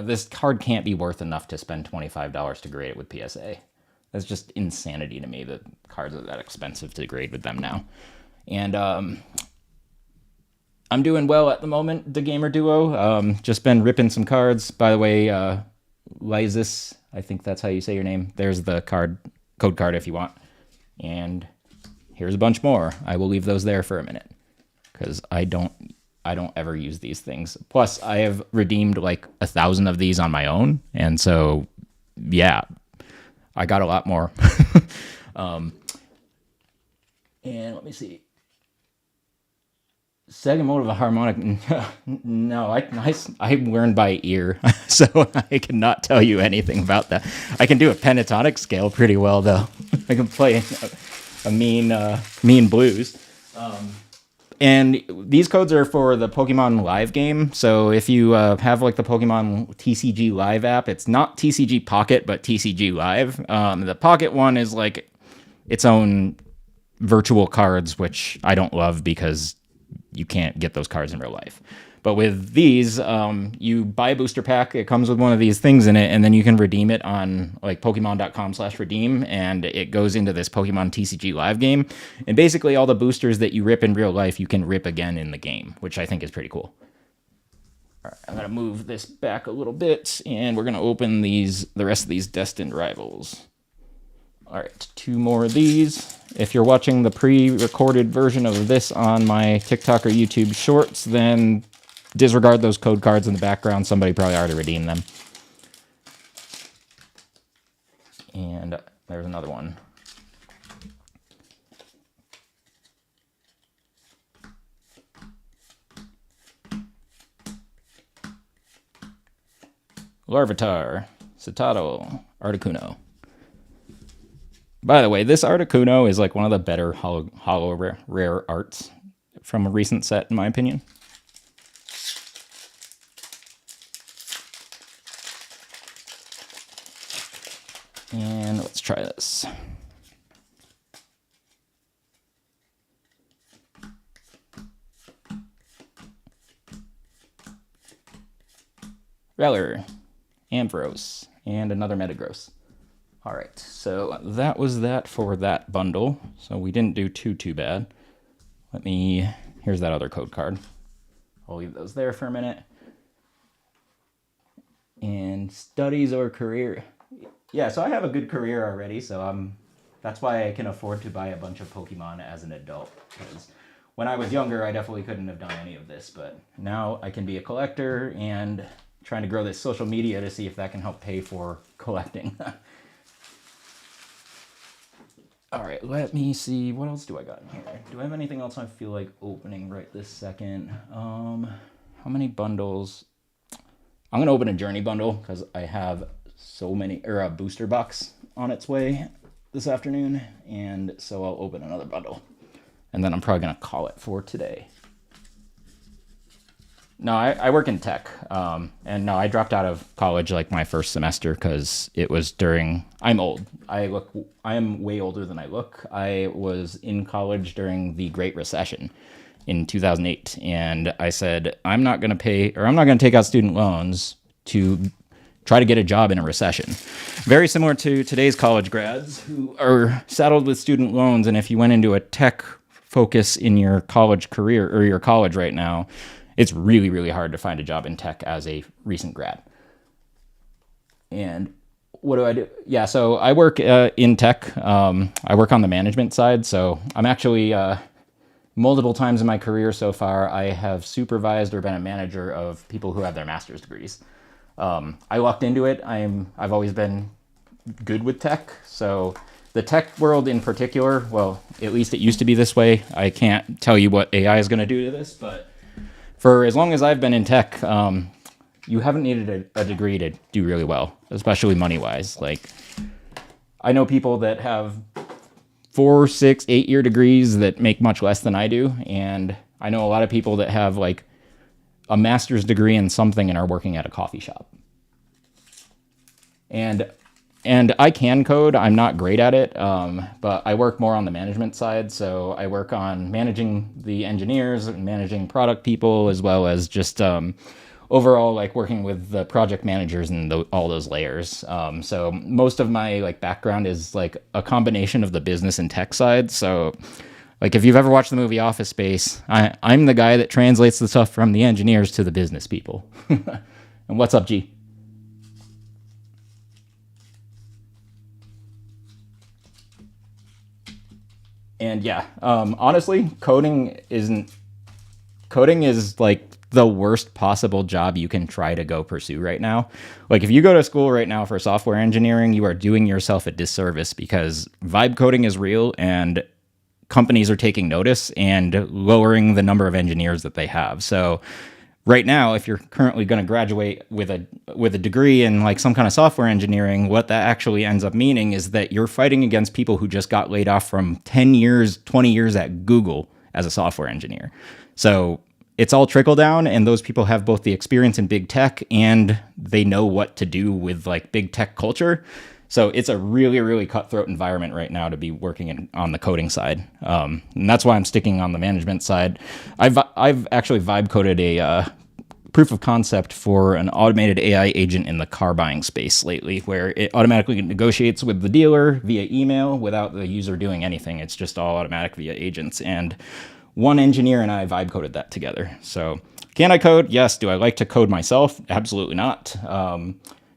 this card can't be worth enough to spend $25 to grade it with PSA. That's just insanity to me that cards are that expensive to grade with them now. And I'm doing well at the moment, the Gamer Duo. Just been ripping some cards. By the way, Lysis, I think that's how you say your name. There's the code card if you want. And here's a bunch more. I will leave those there for a minute, because I don't ever use these things. Plus, I have redeemed like 1,000 of these on my own, and so yeah, I got a lot more. And let me see. Second mode of a harmonic. No, I learned by ear, so I cannot tell you anything about that. I can do a pentatonic scale pretty well, though. I can play a mean blues. And these codes are for the Pokemon Live game. So if you have like the Pokemon TCG Live app, it's not TCG Pocket, but TCG Live. The Pocket one is like its own virtual cards, which I don't love because you can't get those cards in real life. But with these, you buy a booster pack. It comes with one of these things in it, and then you can redeem it on like Pokemon.com/redeem, and it goes into this Pokemon TCG Live game. And basically, all the boosters that you rip in real life, you can rip again in the game, which I think is pretty cool. All right, I'm gonna move this back a little bit, and we're gonna open the rest of these Destined Rivals. All right, 2 more of these. If you're watching the pre-recorded version of this on my TikTok or YouTube Shorts, then disregard those code cards in the background. Somebody probably already redeemed them. And there's another one. Larvitar, Citadel, Articuno. By the way, this Articuno is like one of the better holo rare arts from a recent set, in my opinion. And let's try this. Rowler, Ampharos, and another Metagross. All right, so that was that for that bundle. So we didn't do too bad. Here's that other code card. I'll leave those there for a minute. And studies or career. Yeah, so I have a good career already, so that's why I can afford to buy a bunch of Pokemon as an adult. Because when I was younger, I definitely couldn't have done any of this, but now I can be a collector and trying to grow this social media to see if that can help pay for collecting. All right, let me see. What else do I got in here? Do I have anything else I feel like opening right this second? How many bundles? I'm going to open a Journey bundle because I have so many, or a booster box on its way this afternoon. And so I'll open another bundle. And then I'm probably going to call it for today. No, I work in tech, and no, I dropped out of college like my first semester because it was during. I'm old. I am way older than I look. I was in college during the Great Recession in 2008, and I said I'm not going to take out student loans to try to get a job in a recession. Very similar to today's college grads who are saddled with student loans, and if you went into a tech focus in your college career or your college right now, it's really, really hard to find a job in tech as a recent grad. And what do I do? Yeah, so I work in tech. I work on the management side. So I'm actually, multiple times in my career so far, I have supervised or been a manager of people who have their master's degrees. I lucked into it. I've always been good with tech. So the tech world in particular, well, at least it used to be this way. I can't tell you what AI is going to do to this, but for as long as I've been in tech, you haven't needed a degree to do really well, especially money wise. Like, I know people that have 4, 6, 8 year degrees that make much less than I do. And I know a lot of people that have like a master's degree in something and are working at a coffee shop. And I can code. I'm not great at it, but I work more on the management side. So I work on managing the engineers and managing product people, as well as just overall like working with the project managers and all those layers. So most of my like background is like a combination of the business and tech side. So like if you've ever watched the movie Office Space, I'm the guy that translates the stuff from the engineers to the business people. And what's up, G? And yeah, honestly, coding is like the worst possible job you can try to go pursue right now. Like if you go to school right now for software engineering, you are doing yourself a disservice because vibe coding is real and companies are taking notice and lowering the number of engineers that they have. So right now, if you're currently going to graduate with a degree in like some kind of software engineering, what that actually ends up meaning is that you're fighting against people who just got laid off from 10 years, 20 years at Google as a software engineer. So it's all trickle down, and those people have both the experience in big tech and they know what to do with like big tech culture. So it's a really, really cutthroat environment right now to be working on the coding side. And that's why I'm sticking on the management side. I've actually vibe coded a proof of concept for an automated AI agent in the car buying space lately, where it automatically negotiates with the dealer via email without the user doing anything. It's just all automatic via agents. And one engineer and I vibe coded that together. So can I code? Yes. Do I like to code myself? Absolutely not.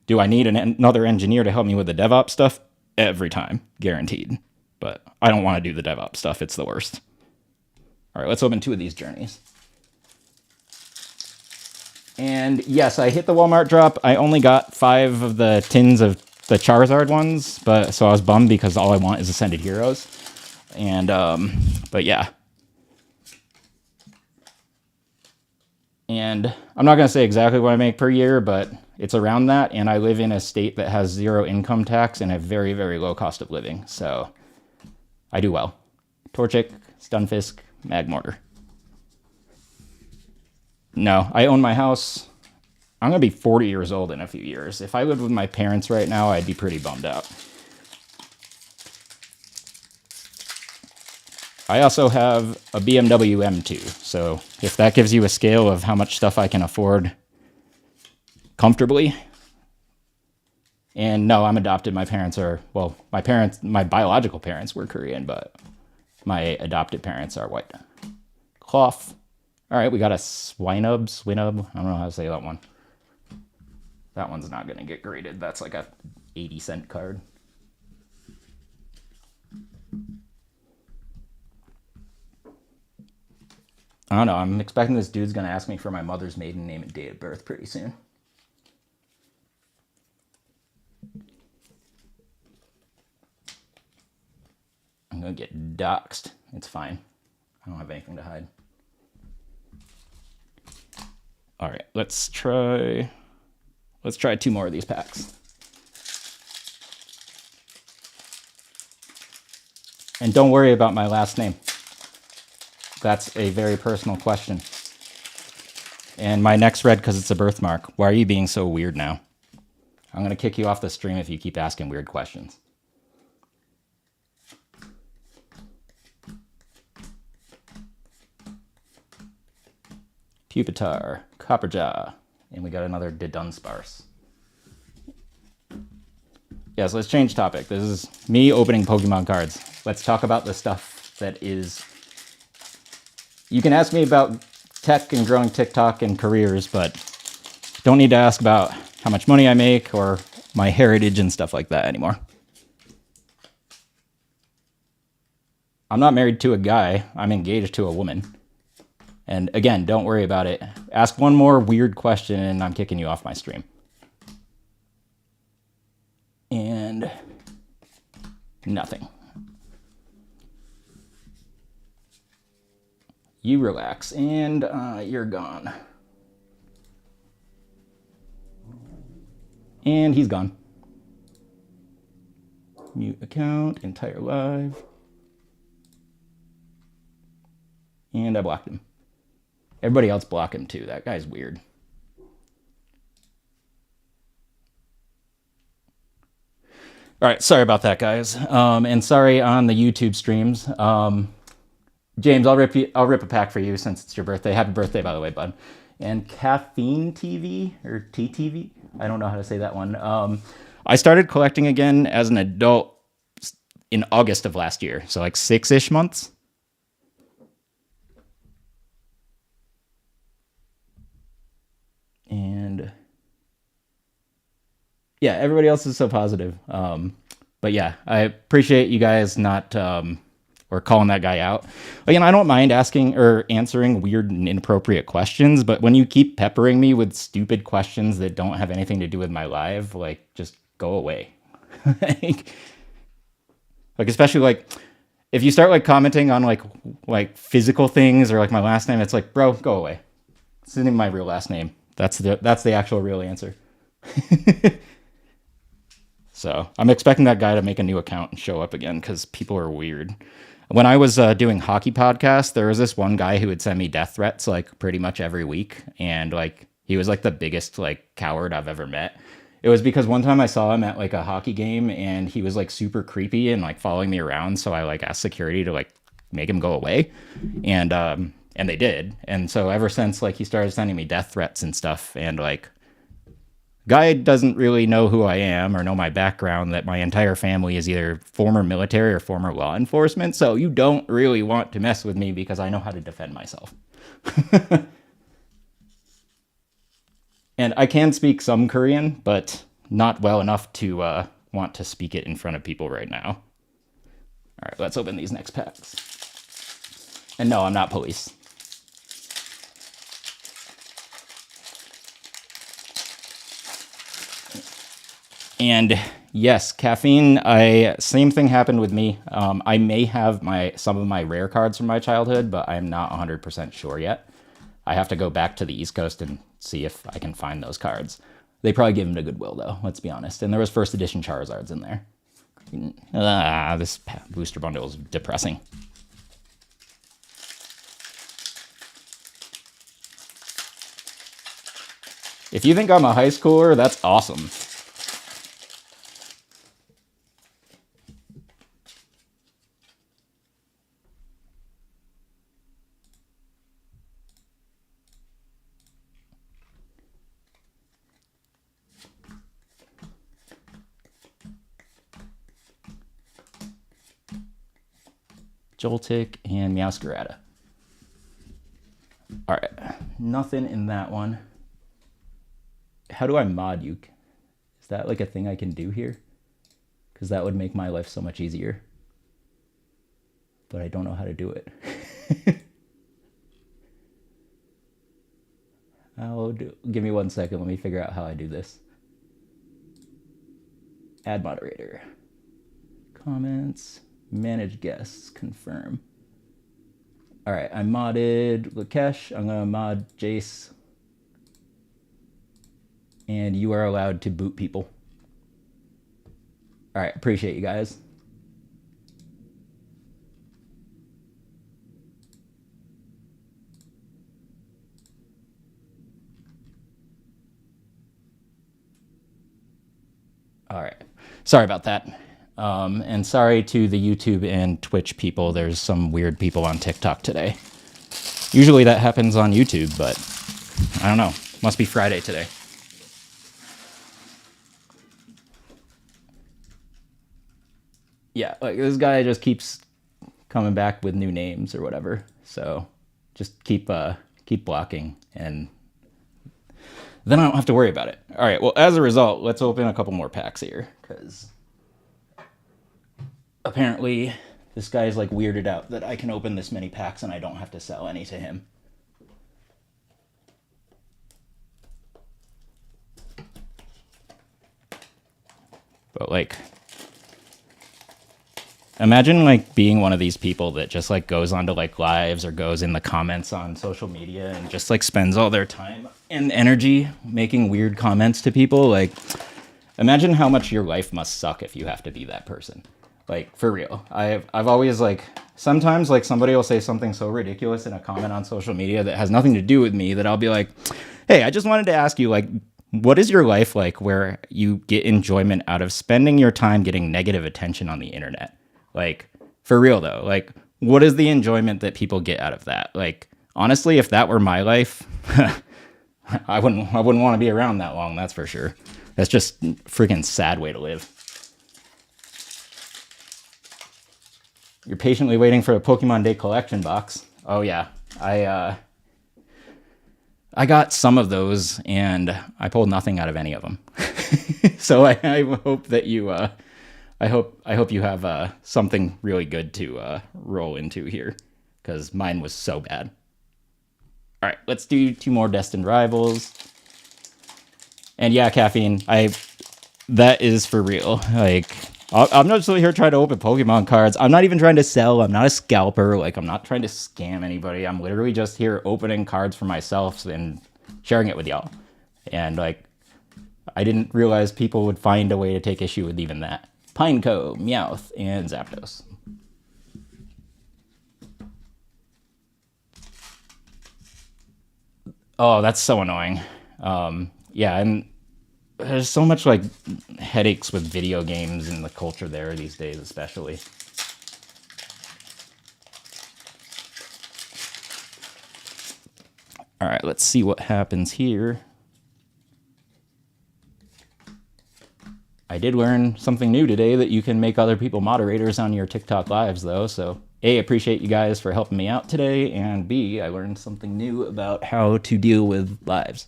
Do I need another engineer to help me with the DevOps stuff? Every time, guaranteed. But I don't want to do the DevOps stuff. It's the worst. All right, let's open 2 of these journeys. And yes, I hit the Walmart drop. I only got 5 of the tins of the Charizard ones, but so I was bummed because all I want is Ascended Heroes. And but yeah. And I'm not going to say exactly what I make per year, but it's around that. And I live in a state that has 0 income tax and a very, very low cost of living. So I do well. Torchic, Stunfisk, Magmortar. No, I own my house. I'm going to be 40 years old in a few years. If I lived with my parents right now, I'd be pretty bummed out. I also have a BMW M2, so if that gives you a scale of how much stuff I can afford comfortably. And no, I'm adopted. My parents are, well, my biological parents were Korean, but my adopted parents are white. Cloth. All right, we got a Swinub. I don't know how to say that one. That one's not going to get graded. That's like a 80-cent card. I don't know. I'm expecting this dude's going to ask me for my mother's maiden name and date of birth pretty soon. I'm going to get doxxed. It's fine. I don't have anything to hide. All right, let's try 2 more of these packs. And don't worry about my last name. That's a very personal question. And my neck's red because it's a birthmark. Why are you being so weird now? I'm going to kick you off the stream if you keep asking weird questions. Pupitar, Copperjaw, and we got another Dunsparce. Yeah, so let's change topic. This is me opening Pokemon cards. Let's talk about the stuff that is... You can ask me about tech and growing TikTok and careers, but don't need to ask about how much money I make or my heritage and stuff like that anymore. I'm not married to a guy. I'm engaged to a woman. And again, don't worry about it. Ask one more weird question and I'm kicking you off my stream. And and nothing. You relax, and you're gone. And he's gone. Mute account, entire live. And I blocked him. Everybody else block him too. That guy's weird. All right, sorry about that, guys. And sorry on the YouTube streams. James, I'll rip a pack for you since it's your birthday. Happy birthday, by the way, bud. And Caffeine TV or TTV, I don't know how to say that one. I started collecting again as an adult in August of last year, so like 6-ish months. And yeah, everybody else is so positive. But yeah, I appreciate you guys not or calling that guy out. Again, I don't mind asking or answering weird and inappropriate questions, but when you keep peppering me with stupid questions that don't have anything to do with my live, like, just go away. like especially like if you start like commenting on like physical things or like my last name, it's like, bro, go away. This isn't even my real last name. That's the actual real answer. So I'm expecting that guy to make a new account and show up again because people are weird. When I was doing hockey podcasts, there was this one guy who would send me death threats like pretty much every week, and like he was like the biggest like coward I've ever met. It was because one time I saw him at like a hockey game and he was like super creepy and like following me around, so I like asked security to like make him go away, and they did. And so ever since, like, he started sending me death threats and stuff, and like, guy doesn't really know who I am or know my background, that my entire family is either former military or former law enforcement, so you don't really want to mess with me because I know how to defend myself. And I can speak some Korean, but not well enough to want to speak it in front of people right now. All right, let's open these next packs. And no, I'm not police. And yes, caffeine, same thing happened with me. I may have some of my rare cards from my childhood, but I'm not 100% sure yet. I have to go back to the East Coast and see if I can find those cards. They probably give them to Goodwill, though, let's be honest. And there was first edition Charizards in there. This booster bundle is depressing. If you think I'm a high schooler, that's awesome. Joltik and Meowscarada. All right, nothing in that one. How do I mod you? Is that like a thing I can do here? Because that would make my life so much easier. But I don't know how to do it. Give me 1 second. Let me figure out how I do this. Add moderator. Comments. Manage guests. Confirm. All right, I modded Lakesh. I'm going to mod Jace. And you are allowed to boot people. All right, appreciate you guys. All right, sorry about that. And sorry to the YouTube and Twitch people. There's some weird people on TikTok today. Usually that happens on YouTube, but I don't know. Must be Friday today. Yeah, like this guy just keeps coming back with new names or whatever. So just keep blocking, and then I don't have to worry about it. All right, well, as a result, let's open a couple more packs here, because apparently this guy's like weirded out that I can open this many packs and I don't have to sell any to him. But like, Imagine like being one of these people that just like goes onto like lives or goes in the comments on social media and just like spends all their time and energy making weird comments to people. Like, imagine how much your life must suck if you have to be that person. Like, for real. I've always like sometimes like somebody will say something so ridiculous in a comment on social media that has nothing to do with me that I'll be like, "Hey, I just wanted to ask you like what is your life like where you get enjoyment out of spending your time getting negative attention on the internet?" Like, for real though, like what is the enjoyment that people get out of that? Like, honestly, if that were my life, I wouldn't want to be around that long, that's for sure. That's just a freaking sad way to live. You're patiently waiting for a Pokemon Day collection box. Oh yeah. I got some of those and I pulled nothing out of any of them. So I hope that you I hope you have something really good to roll into here, because mine was so bad. All right, let's do two more Destined Rivals. And yeah, Caffeine, that is for real. Like, I'm not just here trying to open Pokemon cards. I'm not even trying to sell. I'm not a scalper. Like, I'm not trying to scam anybody. I'm literally just here opening cards for myself and sharing it with y'all. And like, I didn't realize people would find a way to take issue with even that. Pineco, Meowth, and Zapdos. Oh, that's so annoying. Yeah, and there's so much like headaches with video games and the culture there these days, especially. All right, let's see what happens here. I did learn something new today, that you can make other people moderators on your TikTok lives, though. So, A, appreciate you guys for helping me out today, and B, I learned something new about how to deal with lives.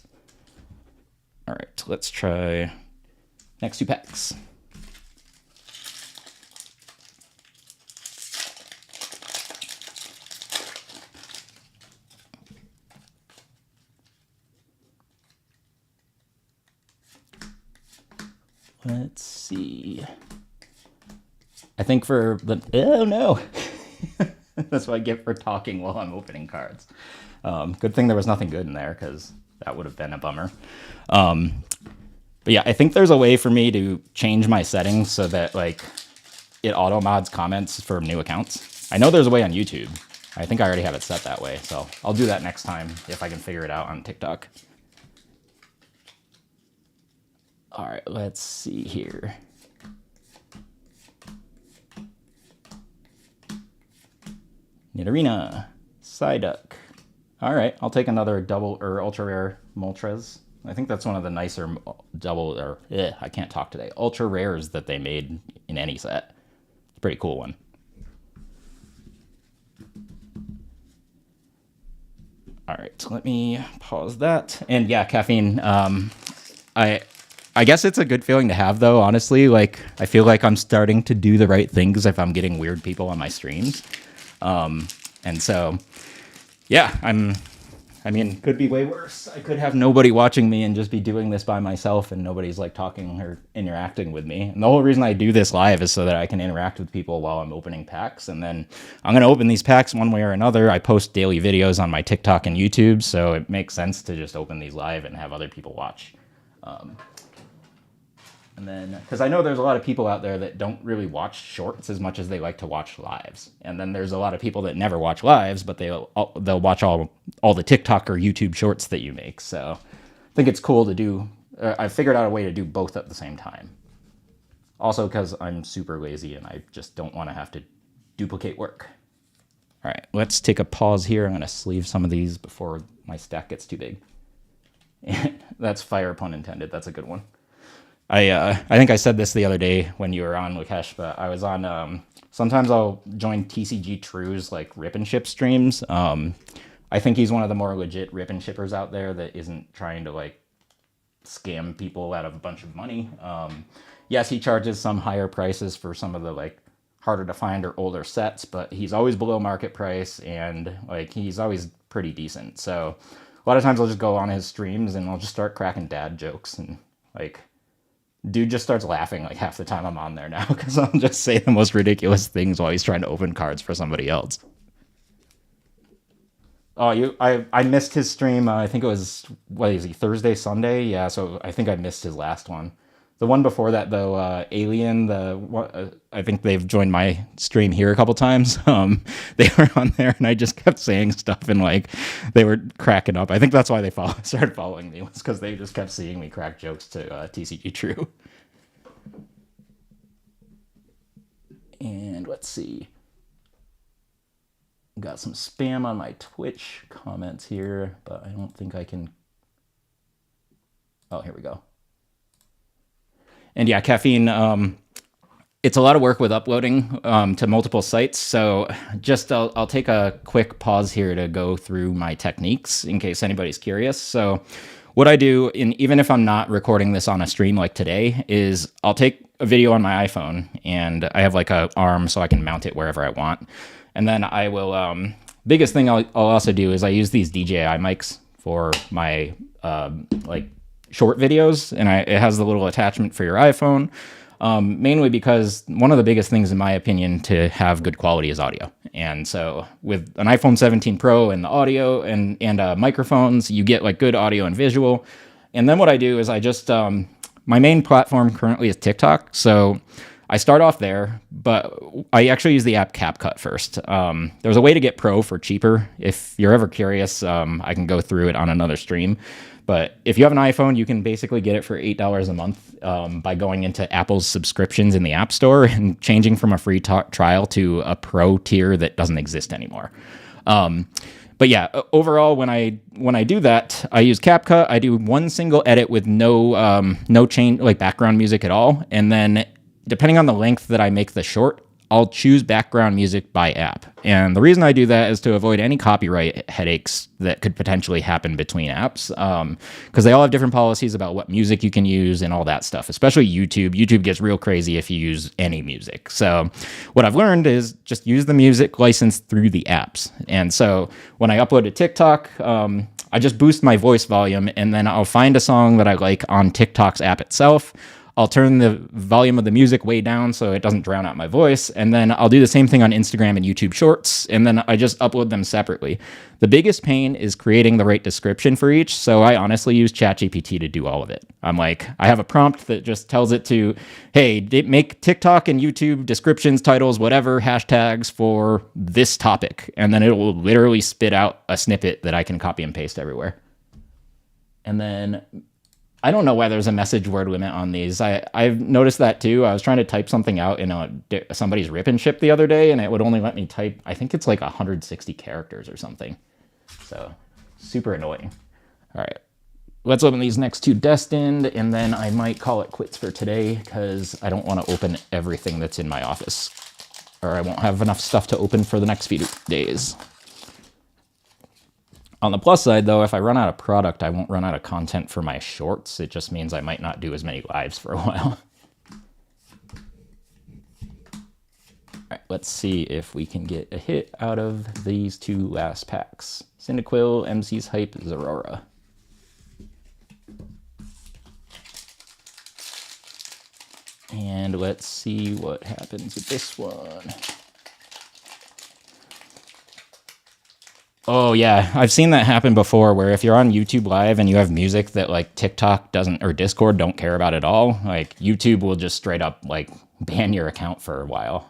All right, let's try next two packs. Let's see. I think for the... Oh, no. That's what I get for talking while I'm opening cards. Good thing there was nothing good in there, because that would have been a bummer. But yeah, I think there's a way for me to change my settings so that like it auto mods comments for new accounts. I know there's a way on YouTube. I think I already have it set that way, so I'll do that next time if I can figure it out on TikTok. All right, let's see here. Nidorina, Psyduck. All right, I'll take another double or ultra rare Moltres. I think that's one of the nicer double or I can't talk today. Ultra rares that they made in any set. It's a pretty cool one. All right, let me pause that. And yeah, Caffeine. I guess it's a good feeling to have, though. Honestly, like I feel like I'm starting to do the right things if I'm getting weird people on my streams. And so, yeah, I mean, could be way worse. I could have nobody watching me and just be doing this by myself and nobody's like talking or interacting with me. And the whole reason I do this live is so that I can interact with people while I'm opening packs. And then I'm going to open these packs one way or another. I post daily videos on my TikTok and YouTube, so it makes sense to just open these live and have other people watch. And then, because I know there's a lot of people out there that don't really watch shorts as much as they like to watch lives. And then there's a lot of people that never watch lives, but they'll watch all the TikTok or YouTube shorts that you make. So I think it's cool to do. I figured out a way to do both at the same time. Also because I'm super lazy and I just don't want to have to duplicate work. All right, let's take a pause here. I'm going to sleeve some of these before my stack gets too big. That's fire, pun intended. That's a good one. I think I said this the other day when you were on, Lukesh, but I was on, sometimes I'll join TCG True's like rip and ship streams. I think he's one of the more legit rip and shippers out there that isn't trying to like scam people out of a bunch of money. Yes, he charges some higher prices for some of the like harder to find or older sets, but he's always below market price and like he's always pretty decent. So a lot of times I'll just go on his streams and I'll just start cracking dad jokes and like Dude just starts laughing like half the time I'm on there now because I'll just say the most ridiculous things while he's trying to open cards for somebody else. Oh, I missed his stream. I think it was, what is he, Thursday, Sunday? Yeah, so I think I missed his last one. The one before that, though, Alien, I think they've joined my stream here a couple times. They were on there, and I just kept saying stuff, and like they were cracking up. I think that's why they started following me, was because they just kept seeing me crack jokes to TCG True. And let's see. Got some spam on my Twitch comments here, but I don't think I can. Oh, here we go. And yeah, Caffeine, it's a lot of work with uploading to multiple sites. So just I'll take a quick pause here to go through my techniques in case anybody's curious. So what I do, even if I'm not recording this on a stream like today, is I'll take a video on my iPhone, and I have like a arm so I can mount it wherever I want. And then I will, biggest thing I'll also do is I use these DJI mics for my like short videos, and it has the little attachment for your iPhone, mainly because one of the biggest things, in my opinion, to have good quality is audio. And so with an iPhone 17 Pro and the audio and microphones, you get like good audio and visual. And then what I do is I just, my main platform currently is TikTok. So I start off there, but I actually use the app CapCut first. There's a way to get Pro for cheaper. If you're ever curious, I can go through it on another stream. But if you have an iPhone, you can basically get it for $8 a month by going into Apple's subscriptions in the App Store and changing from a free trial to a Pro tier that doesn't exist anymore. But yeah, overall, when I do that, I use CapCut. I do one single edit with no change, like background music at all, and then depending on the length that I make the short, I'll choose background music by app. And the reason I do that is to avoid any copyright headaches that could potentially happen between apps, because they all have different policies about what music you can use and all that stuff, especially YouTube. YouTube gets real crazy if you use any music. So what I've learned is just use the music licensed through the apps. And so when I upload to TikTok, I just boost my voice volume, and then I'll find a song that I like on TikTok's app itself. I'll turn the volume of the music way down so it doesn't drown out my voice, and then I'll do the same thing on Instagram and YouTube Shorts, and then I just upload them separately. The biggest pain is creating the right description for each, so I honestly use ChatGPT to do all of it. I have a prompt that just tells it to, hey, make TikTok and YouTube descriptions, titles, whatever, hashtags for this topic, and then it will literally spit out a snippet that I can copy and paste everywhere. And then I don't know why there's a message word limit on these. I've noticed that too. I was trying to type something out in somebody's rip and ship the other day, and it would only let me type, I think it's like 160 characters or something. So super annoying. All right, let's open these next two Destined, and then I might call it quits for today because I don't want to open everything that's in my office, or I won't have enough stuff to open for the next few days. On the plus side, though, if I run out of product, I won't run out of content for my shorts. It just means I might not do as many lives for a while. All right, let's see if we can get a hit out of these two last packs. Cyndaquil, MC's Hype, Zeraora. And let's see what happens with this one. Oh yeah, I've seen that happen before where if you're on YouTube Live and you have music that like TikTok doesn't or Discord don't care about at all, like YouTube will just straight up like ban your account for a while.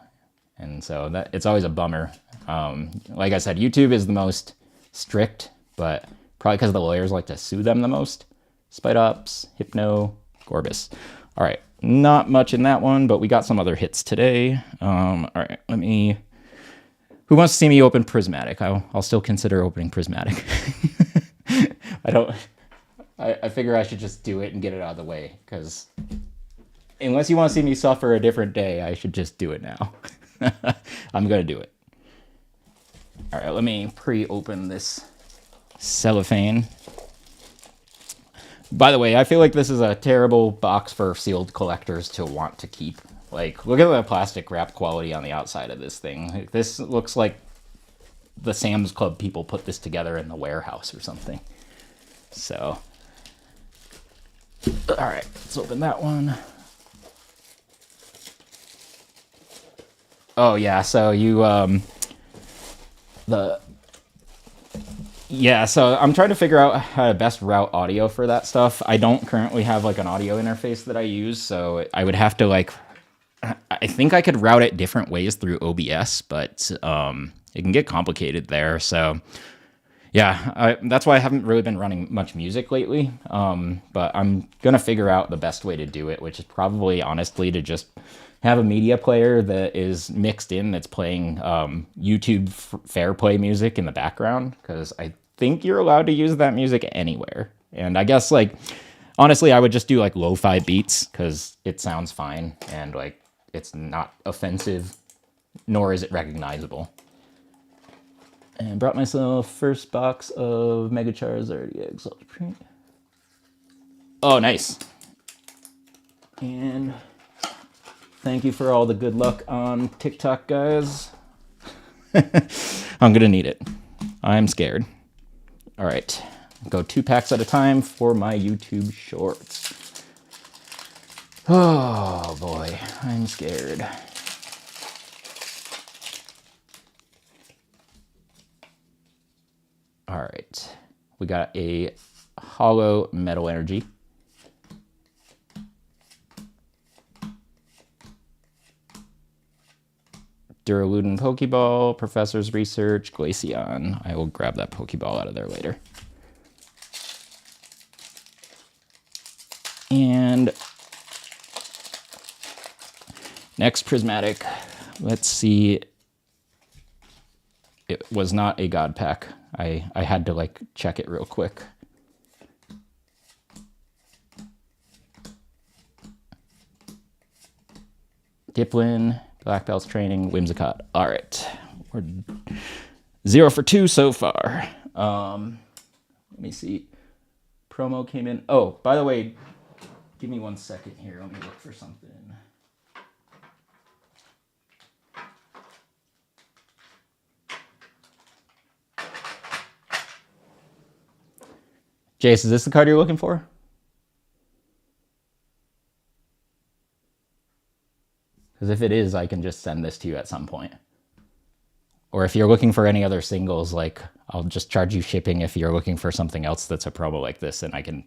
And so that it's always a bummer. Like I said, YouTube is the most strict, but probably because the lawyers like to sue them the most. Spidops, Hypno, Gorbis. All right, not much in that one, but we got some other hits today. All right, who wants to see me open Prismatic? I'll still consider opening Prismatic. I figure I should just do it and get it out of the way, because unless you want to see me suffer a different day, I should just do it now. I'm going to do it. All right, let me pre-open this cellophane. By the way, I feel like this is a terrible box for sealed collectors to want to keep. Like, look at the plastic wrap quality on the outside of this thing. This looks like the Sam's Club people put this together in the warehouse or something. So, all right, let's open that one. Oh yeah, so you the yeah, so I'm trying to figure out how to best route audio for that stuff. I don't currently have like an audio interface that I use, so I would have to like I think I could route it different ways through OBS, but it can get complicated there. So yeah, that's why I haven't really been running much music lately. But I'm gonna figure out the best way to do it, which is probably honestly to just have a media player that is mixed in that's playing YouTube Fair Play music in the background, because I think you're allowed to use that music anywhere. And I guess like honestly, I would just do like lo-fi beats because it sounds fine and like it's not offensive, nor is it recognizable. And brought myself first box of Mega Charizard EX Ultra Print. Oh, nice. And thank you for all the good luck on TikTok, guys. I'm gonna need it. I'm scared. All right, go 2 packs at a time for my YouTube shorts. Oh boy, I'm scared. All right, we got a Hollow Metal Energy. Duraludin Pokeball, Professor's Research, Glaceon. I will grab that Pokeball out of there later. And next Prismatic. Let's see. It was not a God Pack. I had to like check it real quick. Diplin, Black Belt's Training, Whimsicott. All right, we're 0 for 2 so far. Let me see. Promo came in. Oh, by the way, give me 1 second here. Let me look for something. Jace, is this the card you're looking for? Because if it is, I can just send this to you at some point. Or if you're looking for any other singles, like I'll just charge you shipping if you're looking for something else that's a promo like this, and I can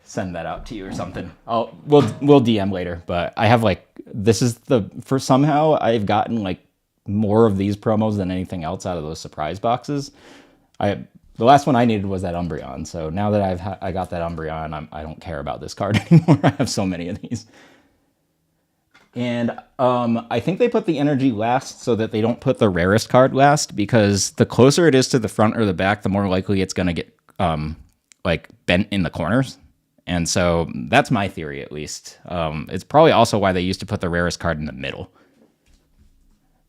send that out to you or something. We'll DM later, but I have like this is for somehow I've gotten like more of these promos than anything else out of those surprise boxes. The last one I needed was that Umbreon, so now that I got that Umbreon, I don't care about this card anymore. I have so many of these. And I think they put the energy last so that they don't put the rarest card last, because the closer it is to the front or the back, the more likely it's going to get like bent in the corners. And so that's my theory, at least. It's probably also why they used to put the rarest card in the middle.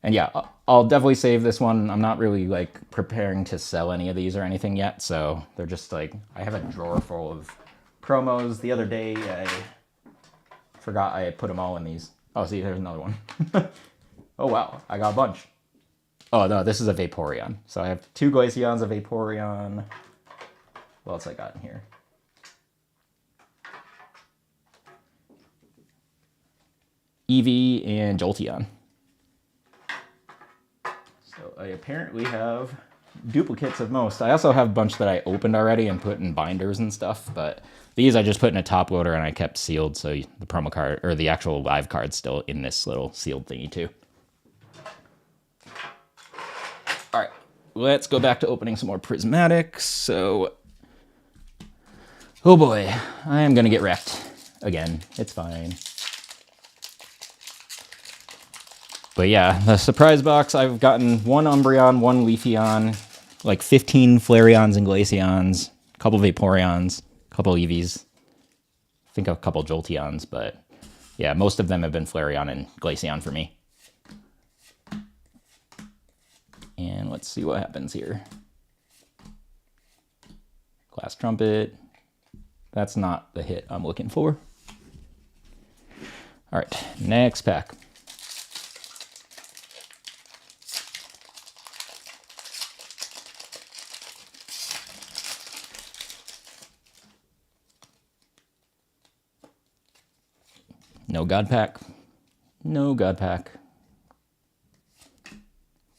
And yeah, I'll definitely save this one. I'm not really like preparing to sell any of these or anything yet. So they're just like, I have a drawer full of promos. The other day, I forgot I had put them all in these. Oh, see, there's another one. Oh, wow. I got a bunch. Oh, no, this is a Vaporeon. So I have 2 Glaceons, a Vaporeon. What else I got in here? Eevee and Jolteon. So I apparently have duplicates of most. I also have a bunch that I opened already and put in binders and stuff, but these I just put in a top loader and I kept sealed, so the promo card, or the actual live card's still in this little sealed thingy too. All right, let's go back to opening some more prismatics. So, oh boy, I am gonna get wrecked again. It's fine. But yeah, the surprise box, I've gotten 1 Umbreon, 1 Leafeon, like 15 Flareons and Glaceons, a couple Vaporeons, a couple Eevees, I think a couple Jolteons, but yeah, most of them have been Flareon and Glaceon for me. And let's see what happens here. Glass Trumpet. That's not the hit I'm looking for. All right, next pack. No God Pack. No God Pack.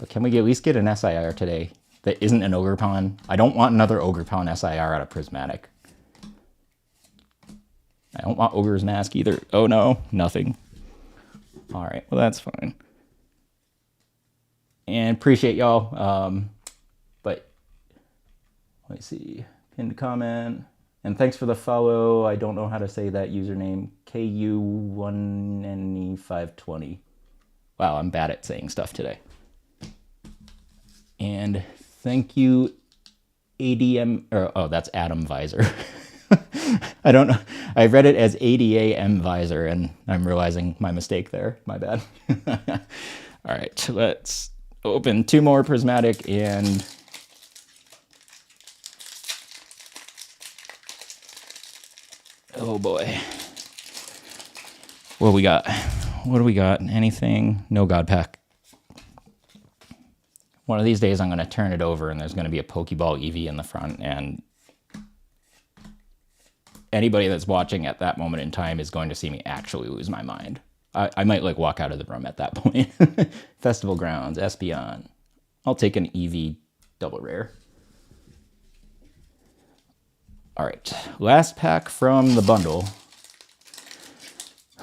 But can we at least get an SIR today that isn't an Ogerpon? I don't want another Ogerpon SIR out of Prismatic. I don't want Ogre's Mask either. Oh no, nothing. All right, well that's fine. And appreciate y'all. But let me see, pinned comment. And thanks for the follow. I don't know how to say that username. KU1NE520. Wow, I'm bad at saying stuff today. And thank you, ADM, or oh, that's Adam Visor. I don't know. I read it as ADAM Visor, and I'm realizing my mistake there. My bad. All right, let's open 2 more Prismatic and oh boy. What do we got? What do we got? Anything? No God Pack. One of these days I'm going to turn it over and there's going to be a Pokeball Eevee in the front, and anybody that's watching at that moment in time is going to see me actually lose my mind. I might like walk out of the room at that point. Festival Grounds, Espeon. I'll take an Eevee double rare. All right, last pack from the bundle.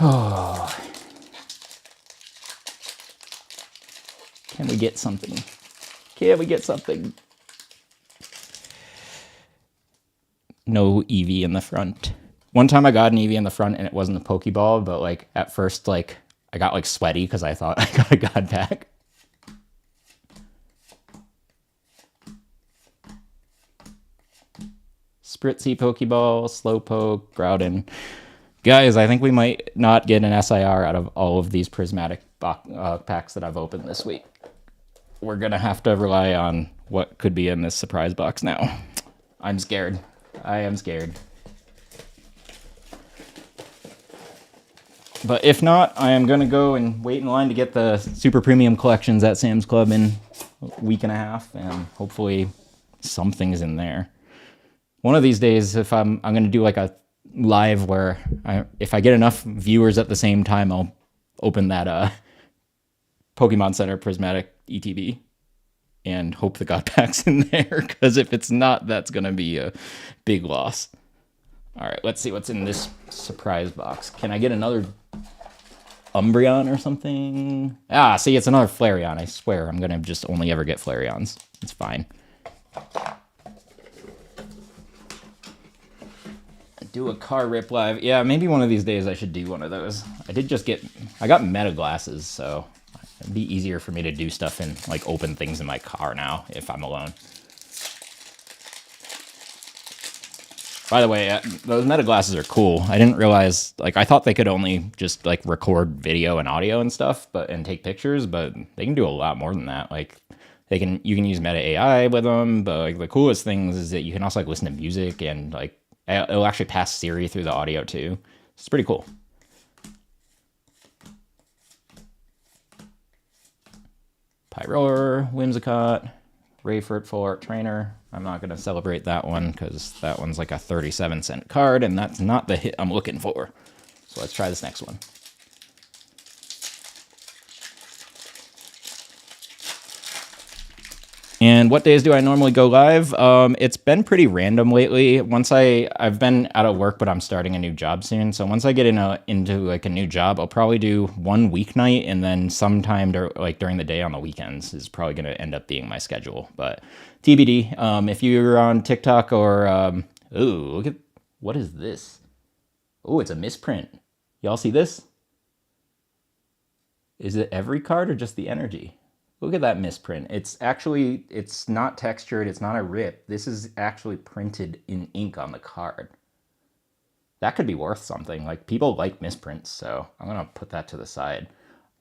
Oh. Can we get something? Can we get something? No Eevee in the front. One time I got an Eevee in the front and it wasn't a Pokeball, but like at first, like I got like sweaty because I thought I got a God Pack. Spritzy Pokeball, Slowpoke, Groudon. Guys, I think we might not get an SIR out of all of these Prismatic packs that I've opened this week. We're going to have to rely on what could be in this surprise box now. I'm scared. I am scared. But if not, I am going to go and wait in line to get the super premium collections at Sam's Club in a week and a half, and hopefully something's in there. One of these days, if I'm going to do like a live where if I get enough viewers at the same time, I'll open that Pokemon Center Prismatic ETB and hope the God Pack's in there, because if it's not, that's going to be a big loss. All right, let's see what's in this surprise box. Can I get another Umbreon or something? Ah, see, it's another Flareon. I swear I'm going to just only ever get Flareons. It's fine. Do a car rip live. Yeah, maybe one of these days I should do one of those. I got Meta glasses, so it'd be easier for me to do stuff and like open things in my car now if I'm alone. By the way, those Meta glasses are cool. I didn't realize, like, I thought they could only just like record video and audio and stuff, and take pictures, but they can do a lot more than that. Like, you can use Meta AI with them, but like the coolest things is that you can also like listen to music, and like it'll actually pass Siri through the audio too. It's pretty cool. Pyroar, Whimsicott, Rayford Full Art Trainer. I'm not going to celebrate that one because that one's like a 37-cent card, and that's not the hit I'm looking for. So let's try this next one. And what days do I normally go live? It's been pretty random lately. I've been out of work, but I'm starting a new job soon. So once I get into like a new job, I'll probably do one weeknight, and then sometime during the day on the weekends is probably going to end up being my schedule. But TBD. If you're on TikTok or ooh, look at what is this? Oh, it's a misprint. Y'all see this? Is it every card or just the energy? Look at that misprint. It's not textured. It's not a rip. This is actually printed in ink on the card. That could be worth something. Like, people like misprints, so I'm going to put that to the side.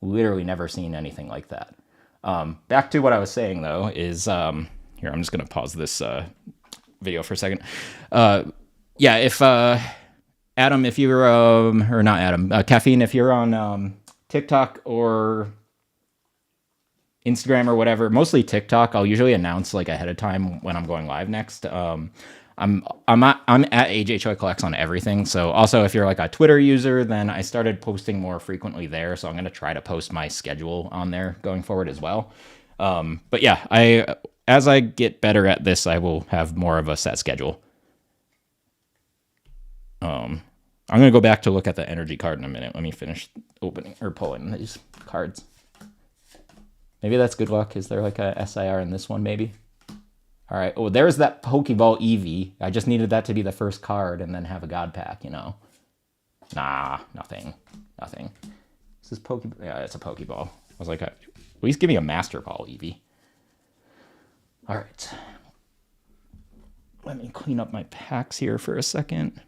Literally never seen anything like that. Back to what I was saying, though, is... here, I'm just going to pause this video for a second. Yeah, if... Adam, if you're... or not Adam. Caffeine, if you're on TikTok or... Instagram or whatever, mostly TikTok, I'll usually announce like ahead of time when I'm going live next. I'm at AJ Choi Collects on everything. So also, if you're like a Twitter user, then I started posting more frequently there. So I'm going to try to post my schedule on there going forward as well. But yeah, as I get better at this, I will have more of a set schedule. I'm gonna go back to look at the energy card in a minute. Let me finish opening or pulling these cards. Maybe that's good luck. Is there like a SIR in this one? Maybe. All right. Oh, there's that Pokeball Eevee. I just needed that to be the first card and then have a God Pack. Nah, nothing. This is Pokeball. Yeah, it's a Pokeball. I was like, at least give me a Master Ball Eevee. All right. Let me clean up my packs here for a second.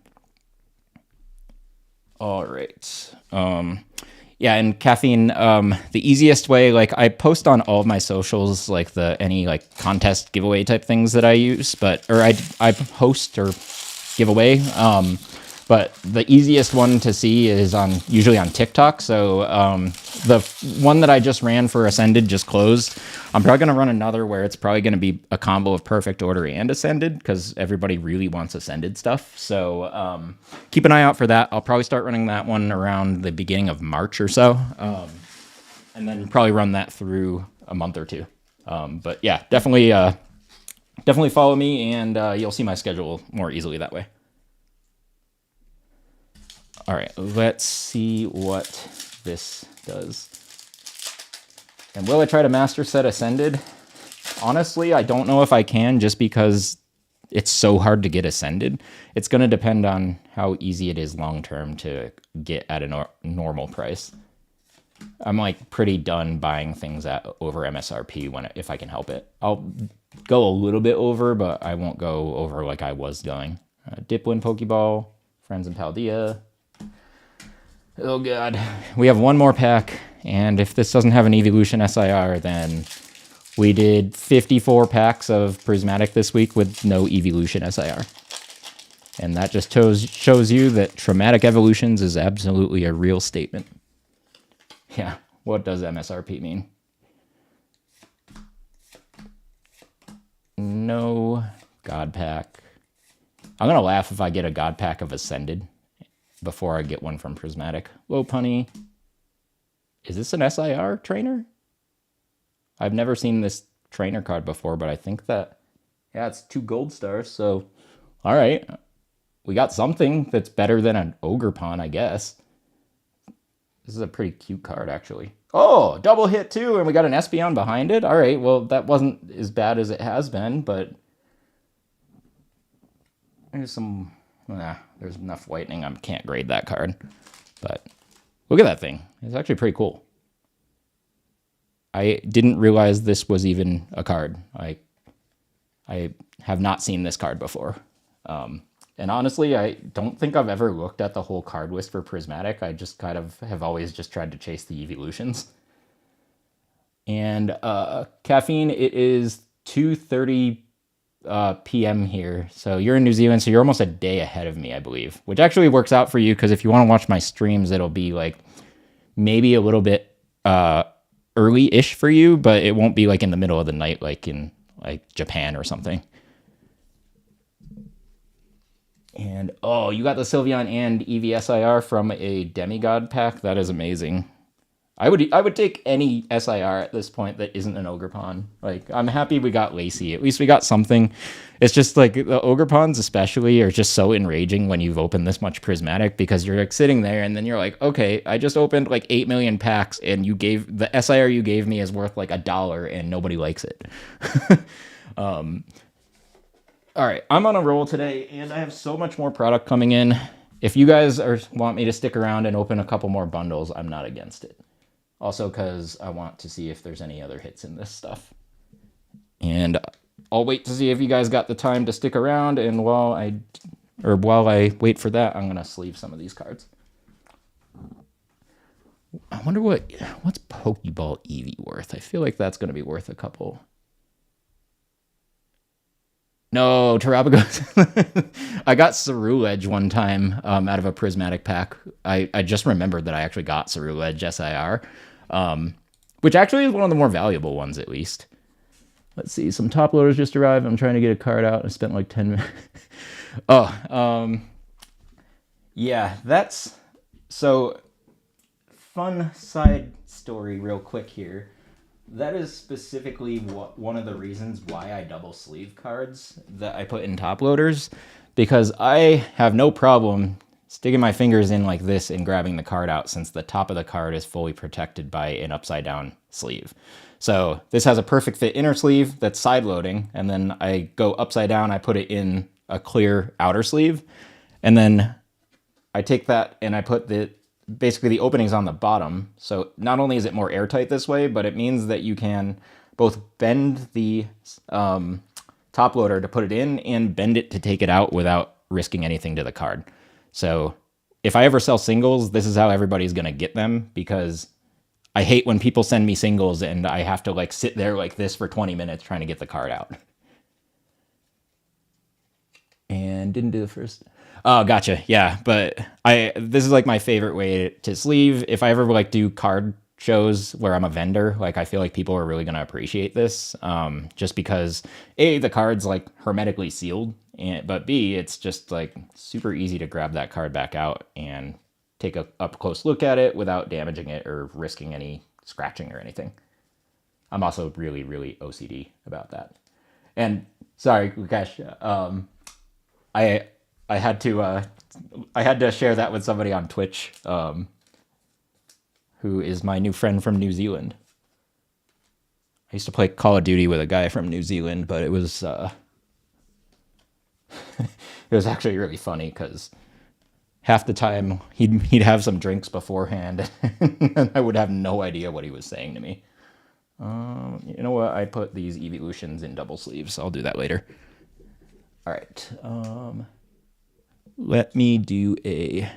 All right. Yeah, and caffeine, the easiest way, like I post on all of my socials, like any like contest giveaway type things that I use, or I host or give away. But the easiest one to see is usually on TikTok. So the one that I just ran for Ascended just closed. I'm probably going to run another where it's probably going to be a combo of Perfect Order and Ascended because everybody really wants Ascended stuff. So keep an eye out for that. I'll probably start running that one around the beginning of March or so. And then probably run that through a month or two. But yeah, definitely follow me and you'll see my schedule more easily that way. All right, let's see what this does. And will I try to master set Ascended? Honestly, I don't know if I can just because it's so hard to get Ascended. It's going to depend on how easy it is long term to get at a normal price. I'm like pretty done buying things at over MSRP if I can help it. I'll go a little bit over, but I won't go over like I was going. Dipwin Pokeball, Friends in Paldea. Oh god, we have one more pack, and if this doesn't have an Evolution SIR, then we did 54 packs of Prismatic this week with no Evolution SIR. And that just shows you that Traumatic Evolutions is absolutely a real statement. Yeah, what does MSRP mean? No God Pack. I'm gonna laugh if I get a God Pack of Ascended before I get one from Prismatic. Lopunny. Is this an SIR trainer? I've never seen this trainer card before, but I think that, yeah, it's 2 gold stars, so all right. We got something that's better than an Ogerpon, I guess. This is a pretty cute card, actually. Oh, double hit too, and we got an Espeon behind it. All right, well, that wasn't as bad as it has been, but there's some... there's enough whitening. I can't grade that card. But look at that thing. It's actually pretty cool. I didn't realize this was even a card. I have not seen this card before. And honestly, I don't think I've ever looked at the whole card list for Prismatic. I just kind of have always just tried to chase the evolutions. And caffeine, it is 2:30 p.m. here. So you're in New Zealand, so you're almost a day ahead of me, I believe. Which actually works out for you, because if you want to watch my streams, it'll be like maybe a little bit early-ish for you, but it won't be like in the middle of the night like in like Japan or something. And oh, you got the Sylveon and EVSIR from a Demigod pack? That is amazing. I would take any SIR at this point that isn't an Ogerpon. Like, I'm happy we got Lacey. At least we got something. It's just like the Ogerpons especially are just so enraging when you've opened this much Prismatic, because you're like sitting there and then you're like, okay, I just opened like 8 million packs and the SIR you gave me is worth like $1 and nobody likes it. All right, I'm on a roll today and I have so much more product coming in. If you guys want me to stick around and open a couple more bundles, I'm not against it. Also because I want to see if there's any other hits in this stuff. And I'll wait to see if you guys got the time to stick around, and while I wait for that, I'm going to sleeve some of these cards. I wonder what's Pokeball Eevee worth? I feel like that's going to be worth a couple. No, Terabagos. I got Ceruledge one time out of a Prismatic pack. I just remembered that I actually got Ceruledge SIR, which actually is one of the more valuable ones, at least. Let's see, some top loaders just arrived. I'm trying to get a card out. I spent like 10 minutes. Yeah, so fun side story real quick here. That is specifically one of the reasons why I double sleeve cards that I put in top loaders, because I have no problem sticking my fingers in like this and grabbing the card out, since the top of the card is fully protected by an upside down sleeve. So this has a perfect fit inner sleeve that's side loading, and then I go upside down, I put it in a clear outer sleeve, and then I take that and I put basically the openings on the bottom. So not only is it more airtight this way, but it means that you can both bend the top loader to put it in and bend it to take it out without risking anything to the card. So if I ever sell singles, this is how everybody's going to get them, because I hate when people send me singles and I have to like sit there like this for 20 minutes trying to get the card out. And didn't do the first. Oh, gotcha. Yeah, but this is like my favorite way to sleeve. If I ever like do card shows where I'm a vendor, like I feel like people are really gonna appreciate this. Just because A, the card's like hermetically sealed, but B, it's just like super easy to grab that card back out and take a up close look at it without damaging it or risking any scratching or anything. I'm also really, really OCD about that. And sorry, Lukesh, I had to share that with somebody on Twitch, who is my new friend from New Zealand. I used to play Call of Duty with a guy from New Zealand, but it was it was actually really funny because half the time he'd have some drinks beforehand, and I would have no idea what he was saying to me. You know what? I put these evolutions in double sleeves. I'll do that later. All right. Let me do a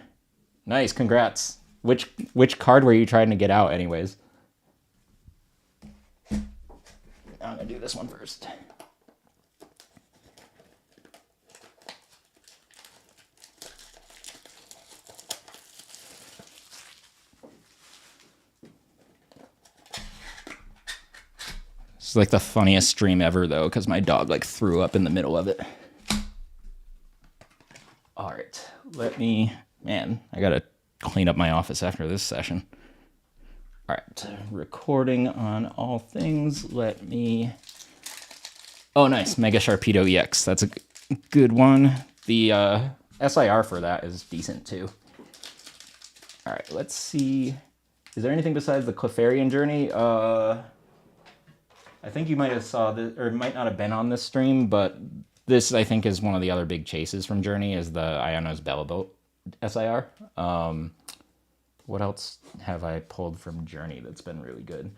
nice. Congrats. Which card were you trying to get out, anyways? I'm gonna do this one first. It's like the funniest stream ever, though, because my dog like threw up in the middle of it. All right, man, I gotta clean up my office after this session. All right, recording on all things. Oh, nice, Mega Sharpedo EX. That's a good one. The SIR for that is decent too. All right, let's see. Is there anything besides the Clefairy journey? I think you might have saw this, or might not have been on this stream, but this, I think, is one of the other big chases from Journey, is the Iono's Bellaboat SIR. What else have I pulled from Journey that's been really good?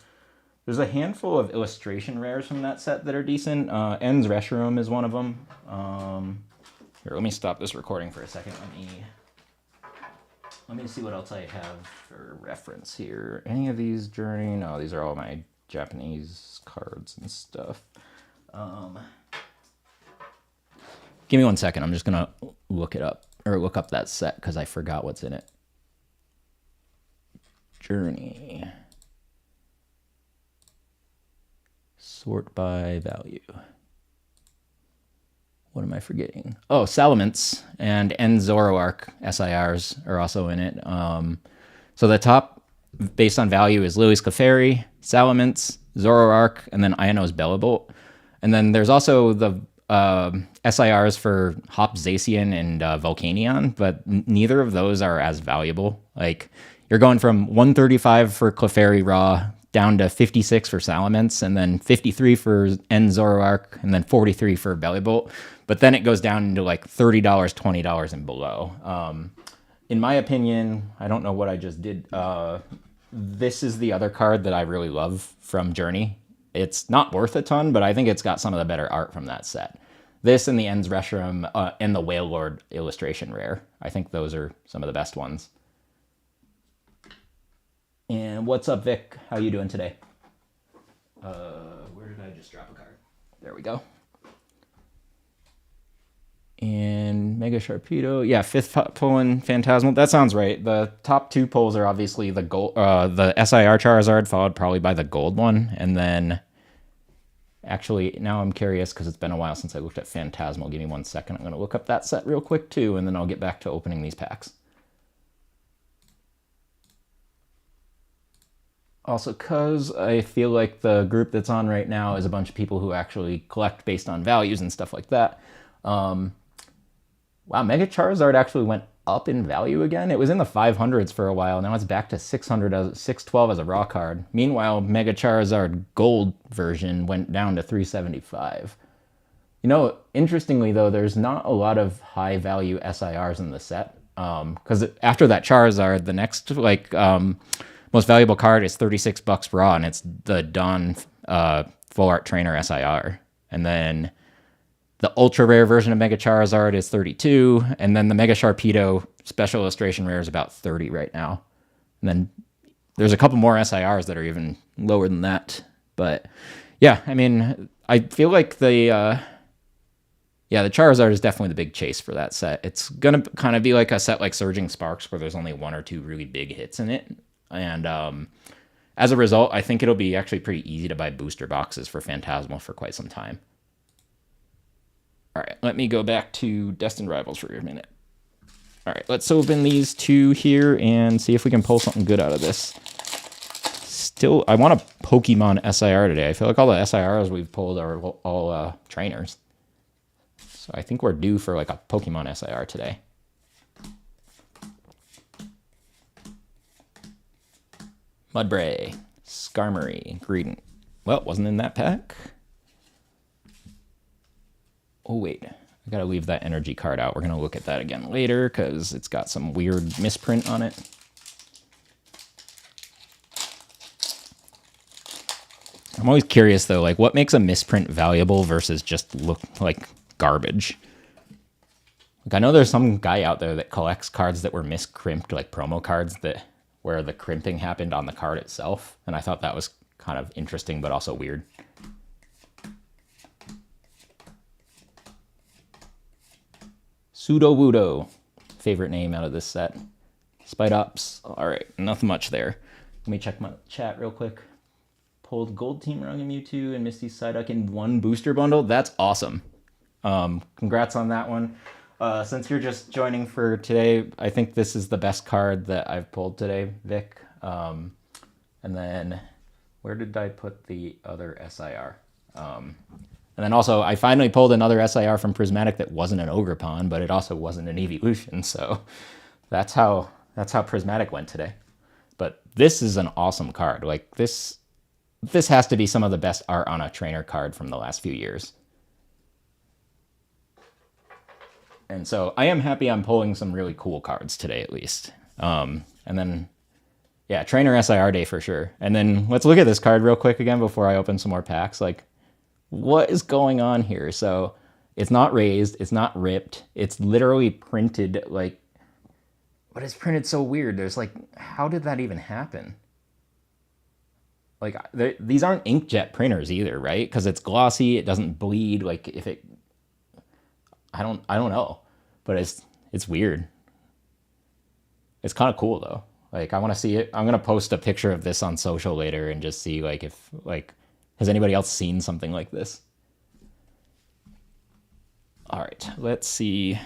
There's a handful of illustration rares from that set that are decent. En's Reshiram is one of them. Here, let me stop this recording for a second. Let me see what else I have for reference here. Any of these Journey? No, these are all my Japanese cards and stuff. Give me 1 second. I'm just gonna look it up, or look up that set, because I forgot what's in it. Journey. Sort by value. What am I forgetting? Oh, Salamence and Zoroark SIRs are also in it. So the top, based on value, is Lily's Clefairy, Salamence, Zoroark, and then Iono's Bellabolt. And then there's also the SIRs for Hop Zacian and Volcanion, but neither of those are as valuable. Like, you're going from 135 for Clefairy Raw down to 56 for Salamence, and then 53 for Zoroark, and then 43 for Bellabolt. But then it goes down into like $30, $20 and below. In my opinion, I don't know what I just did. This is the other card that I really love from Journey. It's not worth a ton, but I think it's got some of the better art from that set. This and the En's Reshiram and the Whale Lord illustration rare. I think those are some of the best ones. And what's up, Vic? How you doing today? Where did I just drop a card? There we go. And Mega Sharpedo. Yeah, fifth pulling Phantasmal. That sounds right. The top two pulls are obviously the gold, the SIR Charizard, followed probably by the gold one. And then, actually, now I'm curious because it's been a while since I looked at Phantasmal. Give me 1 second. I'm going to look up that set real quick too, and then I'll get back to opening these packs. Also, because I feel like the group that's on right now is a bunch of people who actually collect based on values and stuff like that. Wow, Mega Charizard actually went up in value again. It was in the 500s for a while. Now it's back to 600 as 612 as a raw card. Meanwhile, Mega Charizard Gold version went down to 375. You know, interestingly though, there's not a lot of high value SIRs in the set. Because after that Charizard, the next most valuable card is 36 bucks raw, and it's the Dawn Full Art Trainer SIR. And then the ultra rare version of Mega Charizard is 32, and then the Mega Sharpedo special illustration rare is about 30 right now. And then there's a couple more SIRs that are even lower than that. But yeah, I mean, I feel like the Charizard is definitely the big chase for that set. It's gonna kind of be like a set like Surging Sparks, where there's only one or two really big hits in it, and as a result, I think it'll be actually pretty easy to buy booster boxes for Phantasmal for quite some time. All right, let me go back to Destined Rivals for a minute. All right, let's open these two here and see if we can pull something good out of this. Still, I want a Pokemon SIR today. I feel like all the SIRs we've pulled are all trainers. So I think we're due for like a Pokemon SIR today. Mudbray, Skarmory, Greedent. Well, wasn't in that pack. Oh, wait. I gotta leave that energy card out. We're gonna look at that again later because it's got some weird misprint on it. I'm always curious, though, like, what makes a misprint valuable versus just look like garbage? Like, I know there's some guy out there that collects cards that were miscrimped, like promo cards that where the crimping happened on the card itself, and I thought that was kind of interesting, but also weird. Sudowoodo, favorite name out of this set. Spidops. All right, nothing much there. Let me check my chat real quick. Pulled Gold Team Running Mewtwo and Misty Psyduck in one booster bundle. That's awesome. Congrats on that one. Since you're just joining for today, I think this is the best card that I've pulled today, Vic. And then where did I put the other SIR? And then also, I finally pulled another SIR from Prismatic that wasn't an Ogerpon, but it also wasn't an Evolution. So that's how Prismatic went today. But this is an awesome card. Like this has to be some of the best art on a trainer card from the last few years. And so I am happy I'm pulling some really cool cards today, at least. And then, yeah, trainer SIR day for sure. And then let's look at this card real quick again before I open some more packs. Like, what is going on here? So it's not raised, it's not ripped, it's literally printed like, but it's printed so weird. There's like, how did that even happen? Like, these aren't inkjet printers either, right? Because it's glossy, it doesn't bleed. Like, if it, I don't know, but it's weird. It's kind of cool though. Like, I want to see it. I'm gonna post a picture of this on social later and just see like if like. Has anybody else seen something like this? All right, let's see.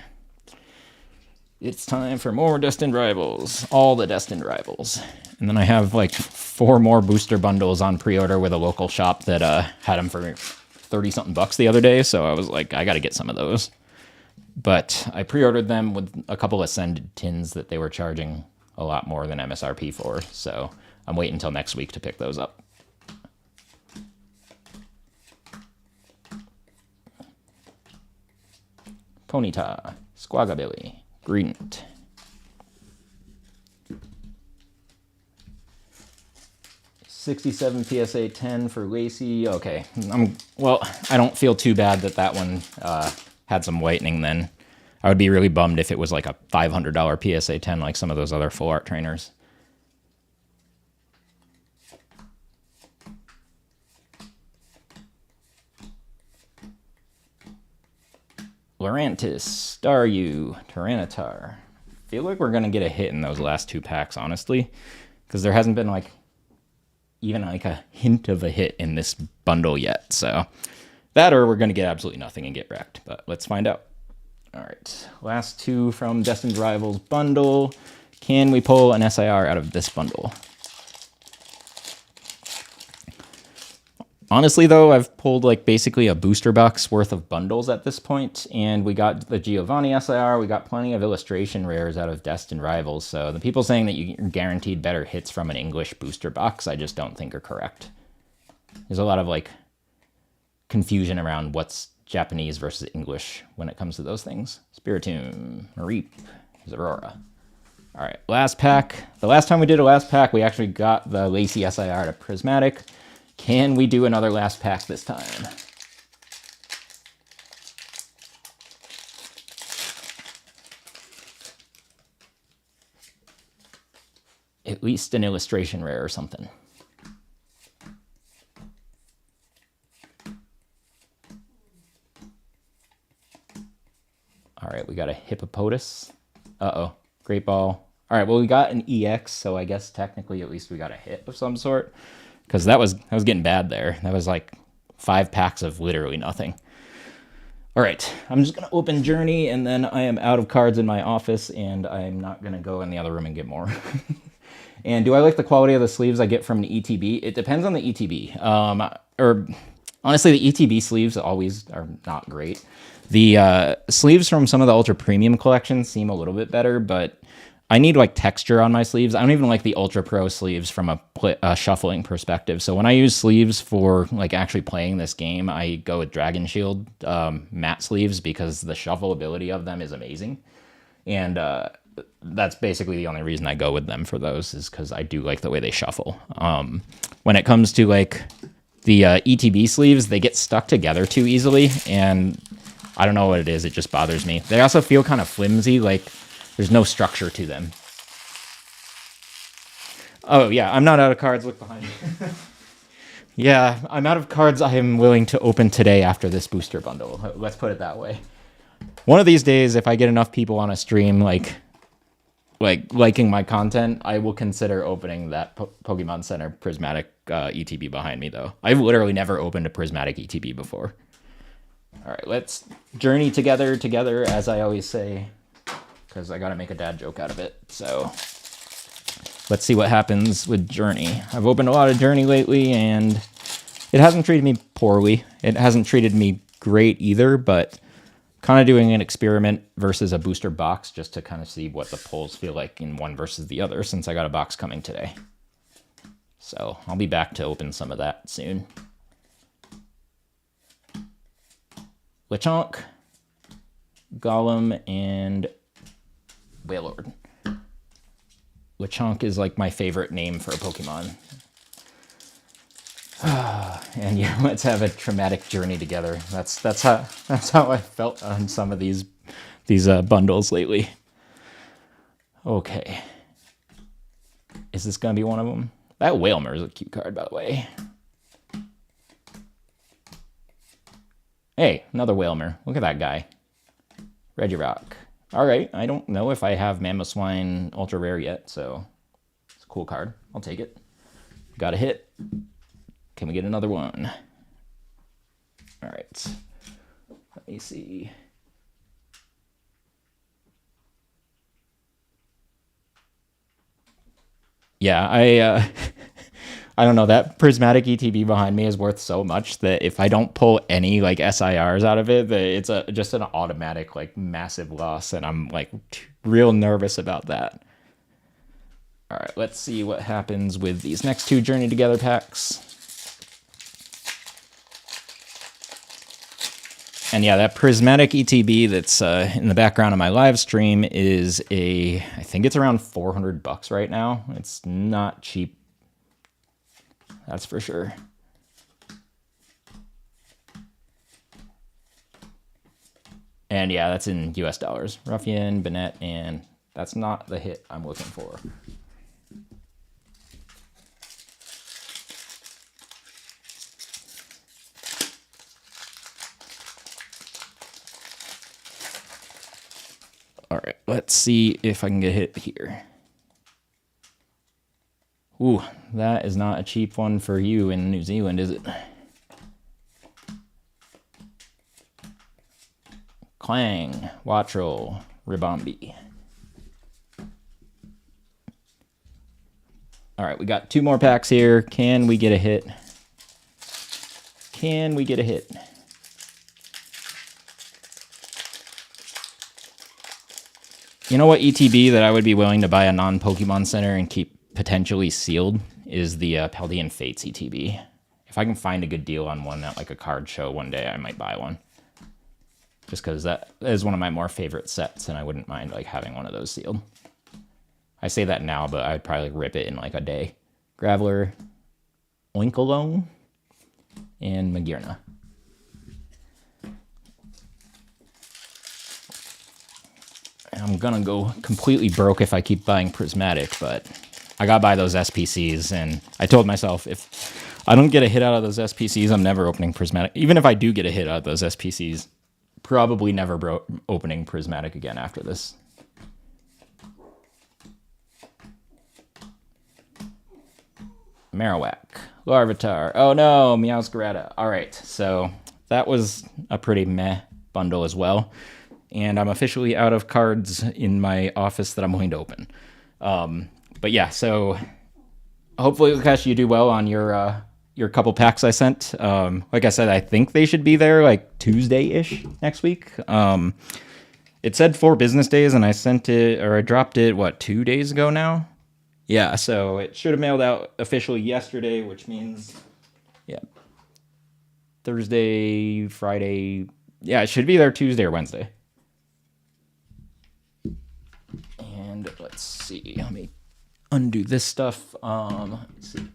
It's time for more Destined Rivals. All the Destined Rivals. And then I have like 4 more booster bundles on pre-order with a local shop that had them for 30-something bucks the other day. So I was like, I got to get some of those. But I pre-ordered them with a couple Ascended tins that they were charging a lot more than MSRP for. So I'm waiting until next week to pick those up. Ponyta, Squagabilly, Greedent. $67 PSA 10 for Lacey. Okay, well, I don't feel too bad that one had some whitening then. I would be really bummed if it was like a $500 PSA 10 like some of those other full art trainers. Lurantis, Staryu, Tyranitar. I feel like we're going to get a hit in those last 2 packs, honestly. Because there hasn't been, like, even, like, a hint of a hit in this bundle yet. So, that or we're going to get absolutely nothing and get wrecked. But let's find out. All right. Last 2 from Destined Rivals bundle. Can we pull an SIR out of this bundle? Honestly, though, I've pulled like basically a booster box worth of bundles at this point, and we got the Giovanni SIR, we got plenty of illustration rares out of Destined Rivals, so the people saying that you're guaranteed better hits from an English booster box, I just don't think are correct. There's a lot of like confusion around what's Japanese versus English when it comes to those things. Spiritomb, Reap, Aurora. All right, last pack. The last time we did a last pack, we actually got the Lacy SIR to Prismatic. Can we do another last pack this time? At least an illustration rare or something. All right, we got a Hippopotas. Uh-oh, Great Ball. All right, well, we got an EX, so I guess technically at least we got a hit of some sort. Because that was getting bad there. That was like 5 packs of literally nothing. All right, I'm just going to open Journey, and then I am out of cards in my office, and I'm not going to go in the other room and get more. And do I like the quality of the sleeves I get from the ETB? It depends on the ETB. Or honestly, the ETB sleeves always are not great. The sleeves from some of the Ultra Premium collections seem a little bit better, but I need like texture on my sleeves. I don't even like the Ultra Pro sleeves from a shuffling perspective. So when I use sleeves for like actually playing this game, I go with Dragon Shield matte sleeves because the shuffleability of them is amazing. And that's basically the only reason I go with them for those is because I do like the way they shuffle. When it comes to like the ETB sleeves, they get stuck together too easily. And I don't know what it is. It just bothers me. They also feel kind of flimsy, like there's no structure to them. Oh, yeah, I'm not out of cards. Look behind me. Yeah, I'm out of cards I am willing to open today after this booster bundle. Let's put it that way. One of these days, if I get enough people on a stream like liking my content, I will consider opening that Pokemon Center Prismatic ETB behind me, though. I've literally never opened a Prismatic ETB before. All right, let's journey together, as I always say, because I got to make a dad joke out of it. So let's see what happens with Journey. I've opened a lot of Journey lately, and it hasn't treated me poorly. It hasn't treated me great either, but kind of doing an experiment versus a booster box just to kind of see what the pulls feel like in one versus the other since I got a box coming today. So I'll be back to open some of that soon. Lechonk, Golem, and Wailord. Lechonk is like my favorite name for a Pokemon. And yeah, let's have a traumatic journey together. That's how I felt on some of these bundles lately. Okay, is this gonna be one of them? That Wailmer is a cute card, by the way. Hey, another Wailmer. Look at that guy. Regirock. All right, I don't know if I have Mamoswine Ultra Rare yet, so it's a cool card. I'll take it. Got a hit. Can we get another one? All right. Let me see. Yeah, I don't know. That Prismatic ETB behind me is worth so much that if I don't pull any like SIRs out of it, it's just an automatic like massive loss, and I'm like real nervous about that. All right, let's see what happens with these next 2 Journey Together packs. And yeah, that Prismatic ETB that's in the background of my live stream is I think it's around $400 right now. It's not cheap. That's for sure. And yeah, that's in US dollars. Ruffian, Banette, and that's not the hit I'm looking for. All right, let's see if I can get hit here. Ooh, that is not a cheap one for you in New Zealand, is it? Clang, Wattrel, Ribombee. All right, we got 2 more packs here. Can we get a hit? Can we get a hit? You know what ETB that I would be willing to buy a non-Pokemon Center and keep potentially sealed is the Paldean Fates ETB. If I can find a good deal on one at like a card show one day, I might buy one. Just because that is one of my more favorite sets, and I wouldn't mind like having one of those sealed. I say that now, but I'd probably rip it in like a day. Graveler, Oinkologne, and Magearna. I'm gonna go completely broke if I keep buying Prismatic, but I gotta buy those SPCs, and I told myself if I don't get a hit out of those SPCs, I'm never opening Prismatic. Even if I do get a hit out of those SPCs, probably never opening Prismatic again after this. Marowak, Larvitar. Oh no, Meowscarada. All right, so that was a pretty meh bundle as well. And I'm officially out of cards in my office that I'm going to open. But yeah, so hopefully, Lukash, you do well on your couple packs I sent. Like I said, I think they should be there like Tuesday-ish next week. It said 4 business days, and I sent it, or I dropped it, 2 days ago now? Yeah, so it should have mailed out officially yesterday, which means, yeah, Thursday, Friday. Yeah, it should be there Tuesday or Wednesday. And let's see, let me undo this stuff. Let's see.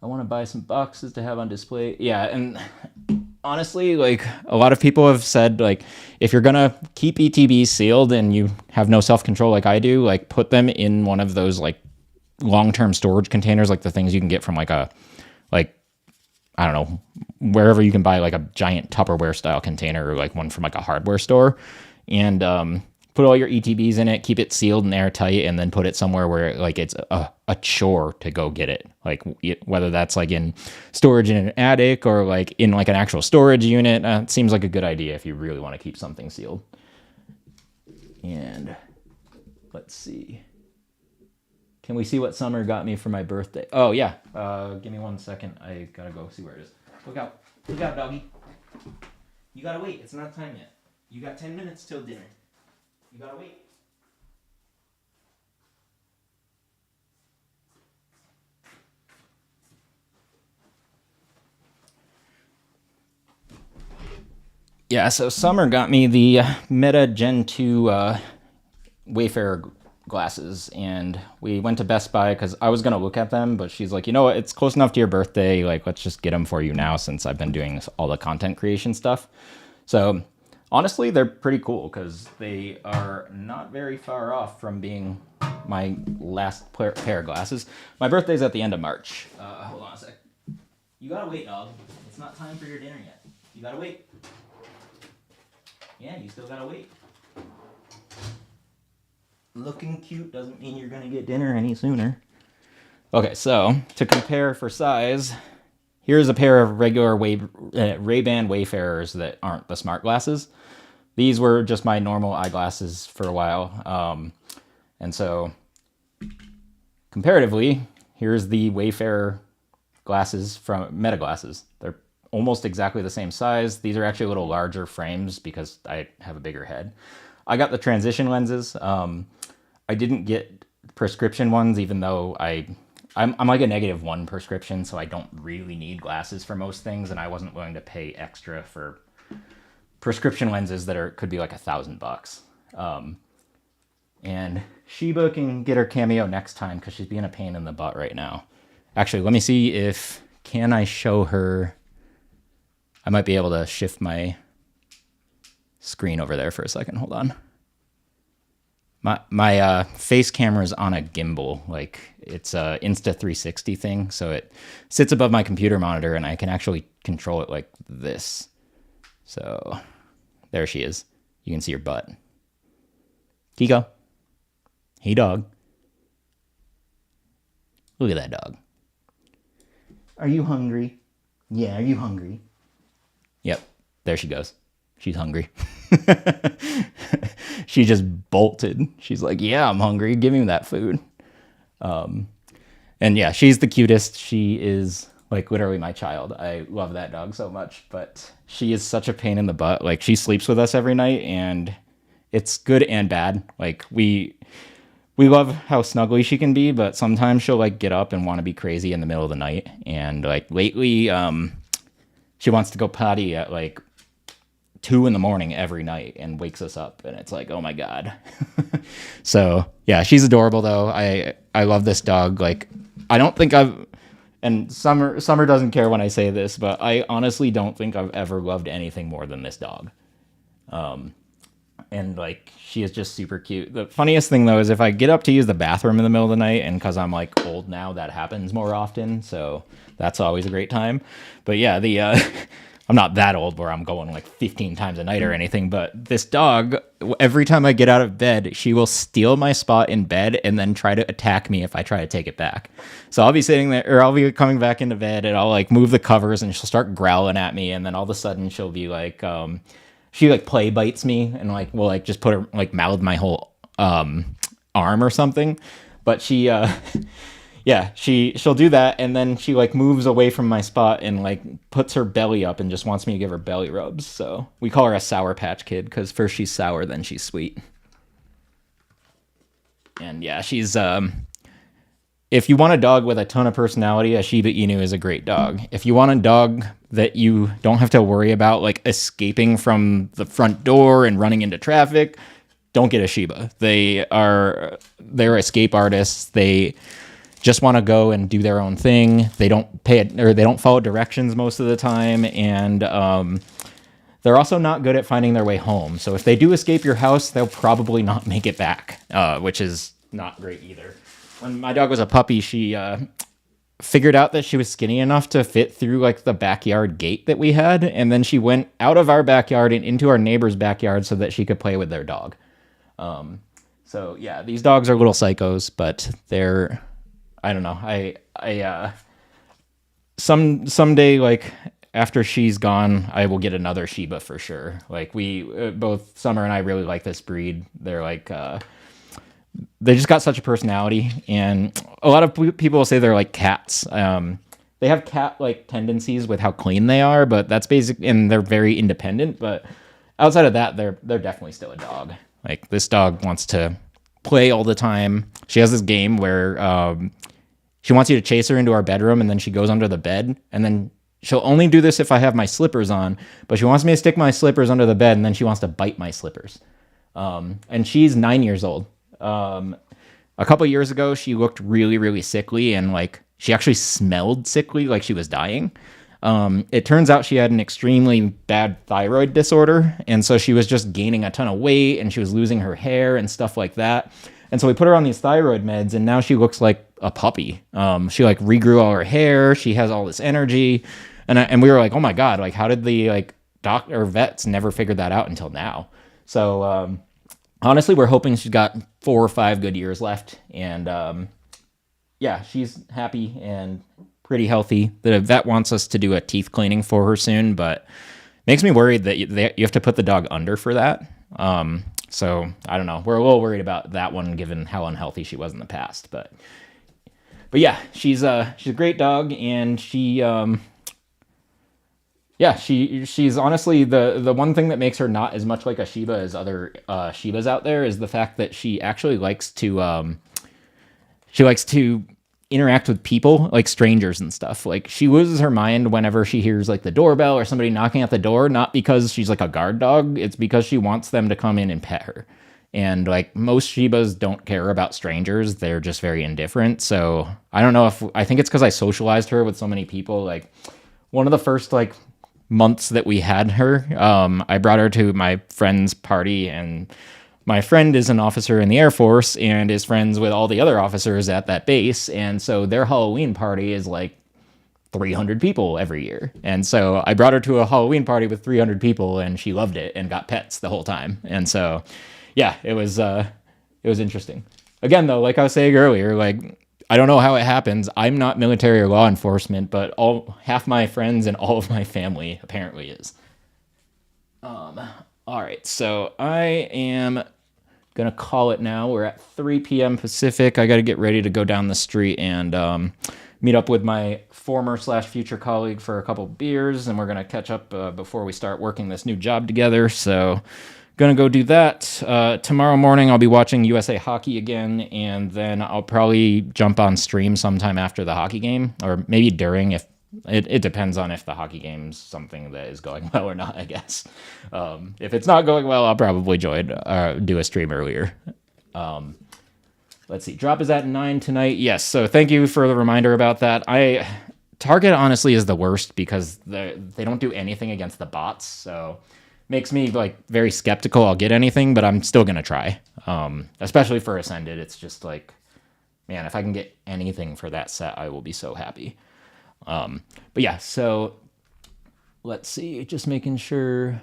I want to buy some boxes to have on display. Yeah, and honestly, like a lot of people have said, like if you're gonna keep ETBs sealed and you have no self-control like I do, like put them in one of those like long-term storage containers, like the things you can get from like a I don't know, wherever you can buy like a giant Tupperware style container or like one from like a hardware store, and put all your ETBs in it, keep it sealed and airtight, and then put it somewhere where like it's a chore to go get it. Like whether that's like in storage in an attic or like in like an actual storage unit. It seems like a good idea if you really want to keep something sealed. And let's see. Can we see what Summer got me for my birthday? Oh yeah. Give me 1 second. I gotta go see where it is. Look out. Look out, doggy. You gotta wait. It's not time yet. You got 10 minutes till dinner. You gotta wait. Yeah, so Summer got me the Meta Gen 2 Wayfarer glasses, and we went to Best Buy because I was going to look at them, but she's like, you know what, it's close enough to your birthday, like, let's just get them for you now since I've been doing all the content creation stuff. So honestly, they're pretty cool because they are not very far off from being my last pair of glasses. My birthday's at the end of March. Hold on a sec. You gotta wait, dog. It's not time for your dinner yet. You gotta wait. Yeah, you still gotta wait. Looking cute doesn't mean you're gonna get dinner any sooner. Okay, so to compare for size, here's a pair of regular Ray-Ban Wayfarers that aren't the smart glasses. These were just my normal eyeglasses for a while. And so comparatively, here's the Wayfarer glasses from Meta glasses. They're almost exactly the same size. These are actually a little larger frames because I have a bigger head. I got the transition lenses. I didn't get prescription ones, even though I'm like a -1 prescription, so I don't really need glasses for most things, and I wasn't willing to pay extra for prescription lenses that could be like $1,000. And Sheba can get her cameo next time because she's being a pain in the butt right now. Actually, let me see if can I show her. I might be able to shift my screen over there for a second. Hold on. My face camera is on a gimbal, like it's a Insta360 thing, so it sits above my computer monitor, and I can actually control it like this. So there she is. You can see her butt. Kiko. Hey, dog. Look at that dog. Are you hungry? Yeah, are you hungry? Yep, there she goes. She's hungry. She just bolted. She's like, yeah, I'm hungry. Give me that food. And yeah, she's the cutest. She is like literally my child. I love that dog so much, but she is such a pain in the butt. Like she sleeps with us every night, and it's good and bad. Like we love how snuggly she can be, but sometimes she'll like get up and want to be crazy in the middle of the night. And like lately, she wants to go potty at like 2 in the morning every night and wakes us up, and it's like, oh my god. So yeah, she's adorable though. I love this dog. Like I don't think I've and Summer doesn't care when I say this, but I honestly don't think I've ever loved anything more than this dog. And like she is just super cute. The funniest thing though is if I get up to use the bathroom in the middle of the night, and because I'm like old now, that happens more often, so that's always a great time. But yeah, the I'm not that old where I'm going like 15 times a night or anything, but this dog, every time I get out of bed, she will steal my spot in bed and then try to attack me if I try to take it back. So I'll be sitting there, or I'll be coming back into bed, and I'll like move the covers, and she'll start growling at me, and then all of a sudden she'll be like, she like play bites me, and like will like just put her like mouth my whole arm or something. But she yeah, she'll do that, and then she like moves away from my spot and like puts her belly up and just wants me to give her belly rubs. So we call her a Sour Patch Kid, because first she's sour, then she's sweet. And yeah, she's if you want a dog with a ton of personality, a Shiba Inu is a great dog. If you want a dog that you don't have to worry about like escaping from the front door and running into traffic, don't get a Shiba. They're escape artists. They just want to go and do their own thing. They don't pay it, or they don't follow directions most of the time, and they're also not good at finding their way home. So if they do escape your house, they'll probably not make it back, which is not great either. When my dog was a puppy, she figured out that she was skinny enough to fit through like the backyard gate that we had, and then she went out of our backyard and into our neighbor's backyard so that she could play with their dog. So yeah, these dogs are little psychos, but they're, I don't know. Someday, like after she's gone, I will get another Shiba for sure. Like we both Summer and I really like this breed. They're like they just got such a personality, and a lot of people will say they're like cats. They have cat-like tendencies with how clean they are, but that's basic, and they're very independent. But outside of that, they're definitely still a dog. Like this dog wants to play all the time. She has this game where she wants you to chase her into our bedroom, and then she goes under the bed, and then she'll only do this if I have my slippers on, but she wants me to stick my slippers under the bed, and then she wants to bite my slippers. And she's 9 years old. A couple years ago, she looked really, really sickly, and like she actually smelled sickly, like she was dying. It turns out she had an extremely bad thyroid disorder, and so she was just gaining a ton of weight, and she was losing her hair and stuff like that. And so we put her on these thyroid meds, and now she looks like a puppy. She like regrew all her hair. She has all this energy, and we were like, oh my god, like how did the like doctor or vets never figured that out until now? So honestly, we're hoping she's got 4 or 5 good years left, and yeah, she's happy and pretty healthy. The vet wants us to do a teeth cleaning for her soon, but makes me worried that you have to put the dog under for that. So I don't know. We're a little worried about that one, given how unhealthy she was in the past. But yeah, she's a great dog, and she's honestly the one thing that makes her not as much like a Shiba as other Shibas out there is the fact that she actually likes to interact with people, like strangers and stuff. Like she loses her mind whenever she hears like the doorbell or somebody knocking at the door, not because she's like a guard dog, it's because she wants them to come in and pet her. And like most Shibas don't care about strangers, they're just very indifferent. So I don't know I think it's because I socialized her with so many people. Like one of the first like months that we had her, I brought her to my friend's party, and my friend is an officer in the Air Force and is friends with all the other officers at that base. And so their Halloween party is like 300 people every year. And so I brought her to a Halloween party with 300 people, and she loved it and got pets the whole time. And so, yeah, it was interesting. Again, though, like I was saying earlier, like I don't know how it happens. I'm not military or law enforcement, but half my friends and all of my family apparently is. All right, so I am gonna call it now. We're at 3 p.m. Pacific. I got to get ready to go down the street and meet up with my former slash future colleague for a couple beers, and we're gonna catch up before we start working this new job together. So, gonna go do that. Tomorrow morning, I'll be watching USA Hockey again, and then I'll probably jump on stream sometime after the hockey game, or maybe during. If it depends on if the hockey game's something that is going well or not, I guess. If it's not going well, I'll probably do a stream earlier. Let's see. Drop is at 9 tonight. Yes. So thank you for the reminder about that. Target honestly is the worst because they don't do anything against the bots. So makes me like very skeptical I'll get anything, but I'm still going to try. Especially for Ascended. It's just like, man, if I can get anything for that set, I will be so happy. But yeah, so let's see. Just making sure.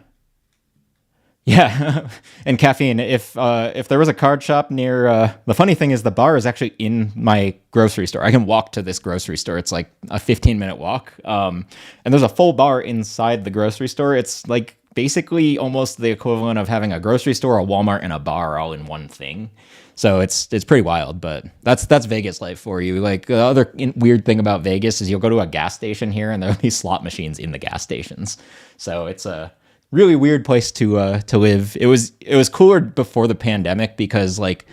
Yeah, and caffeine. If there was a card shop near, the funny thing is the bar is actually in my grocery store. I can walk to this grocery store. It's like a 15-minute walk. And there's a full bar inside the grocery store. It's like basically almost the equivalent of having a grocery store, a Walmart, and a bar all in one thing. So it's pretty wild, but that's Vegas life for you. Like the other weird thing about Vegas is you'll go to a gas station here and there'll be slot machines in the gas stations. So it's a really weird place to live. It was cooler before the pandemic because like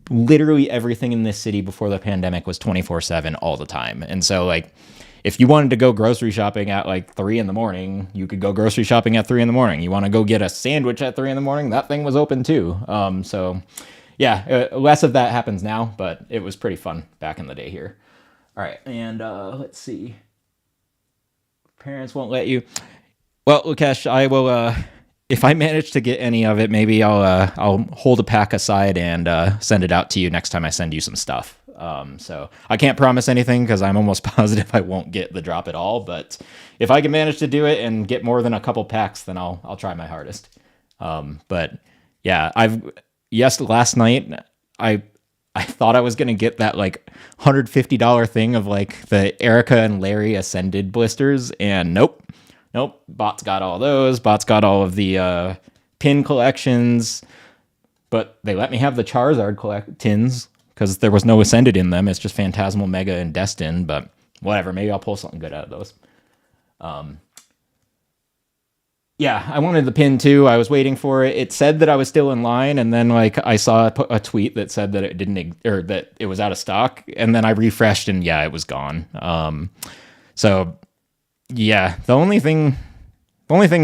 literally everything in this city before the pandemic was 24/7 all the time. And so like if you wanted to go grocery shopping at like 3 a.m, you could go grocery shopping at 3 a.m. You want to go get a sandwich at 3 a.m, that thing was open too. So yeah, less of that happens now, but it was pretty fun back in the day here. All right, and let's see. Parents won't let you. Well, Lukesh, I will. If I manage to get any of it, maybe I'll hold a pack aside and send it out to you next time I send you some stuff. So I can't promise anything because I'm almost positive I won't get the drop at all. But if I can manage to do it and get more than a couple packs, then I'll try my hardest. But yeah, last night I thought I was gonna get that like $150 thing of like the Erica and Larry Ascended blisters, and nope. Bots got all those. Bots got all of the pin collections, but they let me have the Charizard tins because there was no Ascended in them. It's just Phantasmal, Mega, and Destin, but whatever. Maybe I'll pull something good out of those. Yeah, I wanted the pin too. I was waiting for it. It said that I was still in line, and then like I saw a tweet that said that it didn't, or that it was out of stock, and then I refreshed, and yeah, it was gone. So yeah, the only thing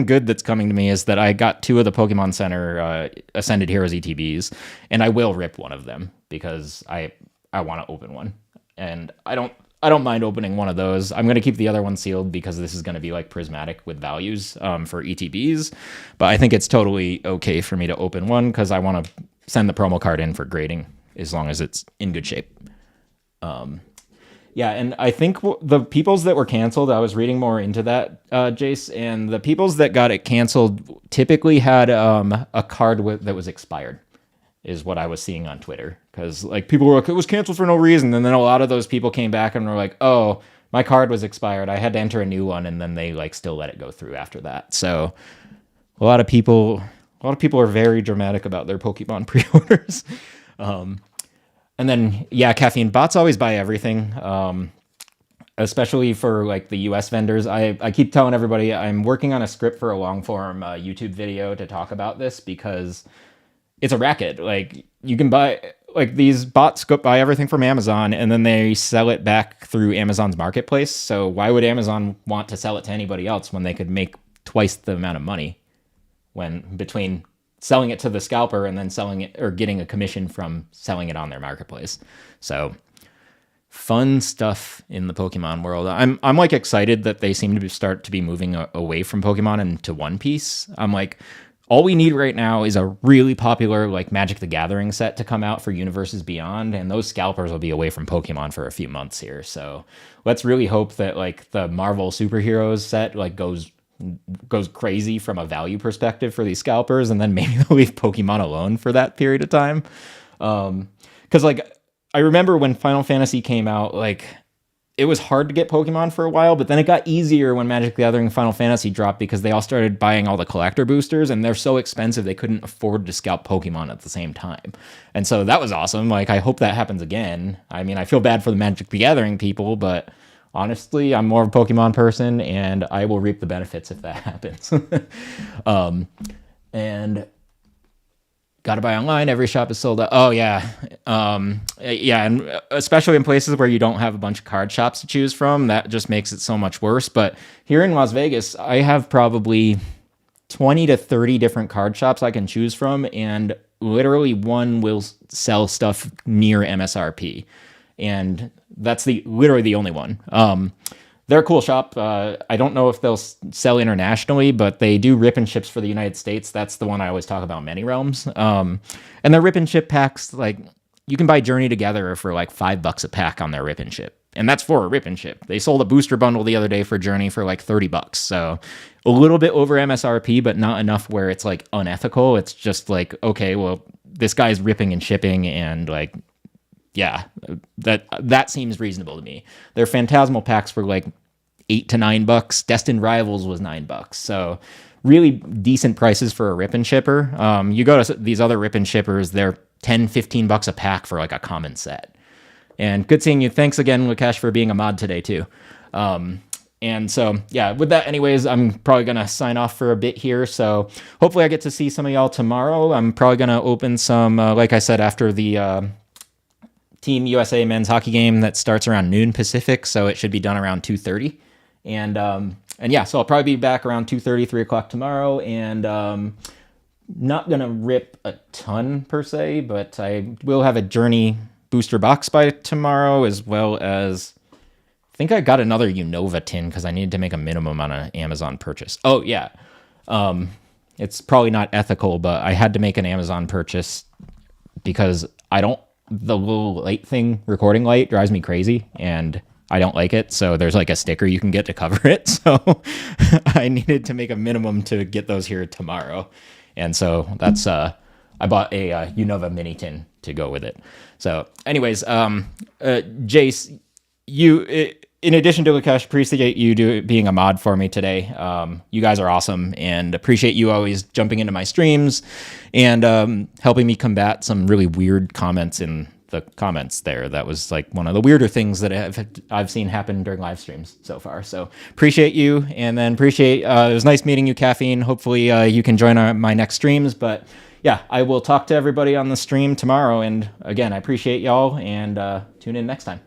good that's coming to me is that I got 2 of the Pokemon Center Ascended Heroes ETBs, and I will rip one of them because I want to open one, and I don't mind opening one of those. I'm going to keep the other one sealed because this is going to be like prismatic with values for ETBs, but I think it's totally okay for me to open one because I want to send the promo card in for grading as long as it's in good shape. Yeah, and I think the peoples that were canceled, I was reading more into that, Jace, and the peoples that got it canceled typically had a card that was expired, is what I was seeing on Twitter. Because like people were like, it was canceled for no reason, and then a lot of those people came back and were like, oh, my card was expired. I had to enter a new one, and then they like still let it go through after that. So a lot of people are very dramatic about their Pokemon pre-orders. And then, yeah, caffeine. Bots always buy everything, especially for like the US vendors. I keep telling everybody I'm working on a script for a long form YouTube video to talk about this because it's a racket. Like you can buy, like these bots buy everything from Amazon and then they sell it back through Amazon's marketplace. So why would Amazon want to sell it to anybody else when they could make twice the amount of money between selling it to the scalper and then selling it or getting a commission from selling it on their marketplace? So fun stuff in the Pokemon world. I'm like excited that they seem to start to be moving away from Pokemon into One Piece. I'm like, all we need right now is a really popular like Magic the Gathering set to come out for Universes Beyond, and those scalpers will be away from Pokemon for a few months here. So let's really hope that like the Marvel superheroes set like goes crazy from a value perspective for these scalpers, and then maybe they'll leave Pokemon alone for that period of time. Because like I remember when Final Fantasy came out, like it was hard to get Pokemon for a while, but then it got easier when Magic the Gathering and Final Fantasy dropped because they all started buying all the collector boosters, and they're so expensive they couldn't afford to scalp Pokemon at the same time. And so that was awesome. Like I hope that happens again. I mean, I feel bad for the Magic the Gathering people, but honestly, I'm more of a Pokemon person, and I will reap the benefits if that happens. And gotta buy online. Every shop is sold out. Oh yeah, yeah, and especially in places where you don't have a bunch of card shops to choose from, that just makes it so much worse. But here in Las Vegas, I have probably 20 to 30 different card shops I can choose from, and literally one will sell stuff near MSRP, and that's literally the only one. They're a cool shop. I don't know if they'll sell internationally, but they do rip and ships for the United States. That's the one I always talk about, Many Realms. And their rip and ship packs, like, you can buy Journey Together for like $5 a pack on their rip and ship. And that's for a rip and ship. They sold a booster bundle the other day for Journey for like $30. So a little bit over MSRP, but not enough where it's like unethical. It's just like, okay, well, this guy's ripping and shipping, and like, yeah, that seems reasonable to me. Their Phantasmal packs were like $8 to $9. Destined Rivals was $9. So really decent prices for a rip and shipper. You go to these other rip and shippers, they're $10-15 a pack for like a common set. And good seeing you. Thanks again, Lukesh, for being a mod today too. And so, yeah, with that, anyways, I'm probably going to sign off for a bit here. So hopefully I get to see some of y'all tomorrow. I'm probably going to open some, like I said, after the Team USA men's hockey game that starts around noon Pacific. So it should be done around 2:30. And yeah, so I'll probably be back around 2:30, 3 o'clock tomorrow. And not going to rip a ton per se, but I will have a Journey booster box by tomorrow, as well as I think I got another Unova tin because I needed to make a minimum on an Amazon purchase. Oh, yeah. It's probably not ethical, but I had to make an Amazon purchase because the little light thing, recording light, drives me crazy, and I don't like it. So there's like a sticker you can get to cover it. So I needed to make a minimum to get those here tomorrow. And so that's, I bought a Unova mini tin to go with it. So anyways, Jace, in addition to Lukesh, appreciate you being a mod for me today. You guys are awesome, and appreciate you always jumping into my streams and helping me combat some really weird comments in the comments there. That was like one of the weirder things that I've seen happen during live streams so far. So appreciate you, and then appreciate, it was nice meeting you, Caffeine. Hopefully you can join my next streams, but yeah, I will talk to everybody on the stream tomorrow. And again, I appreciate y'all, and tune in next time.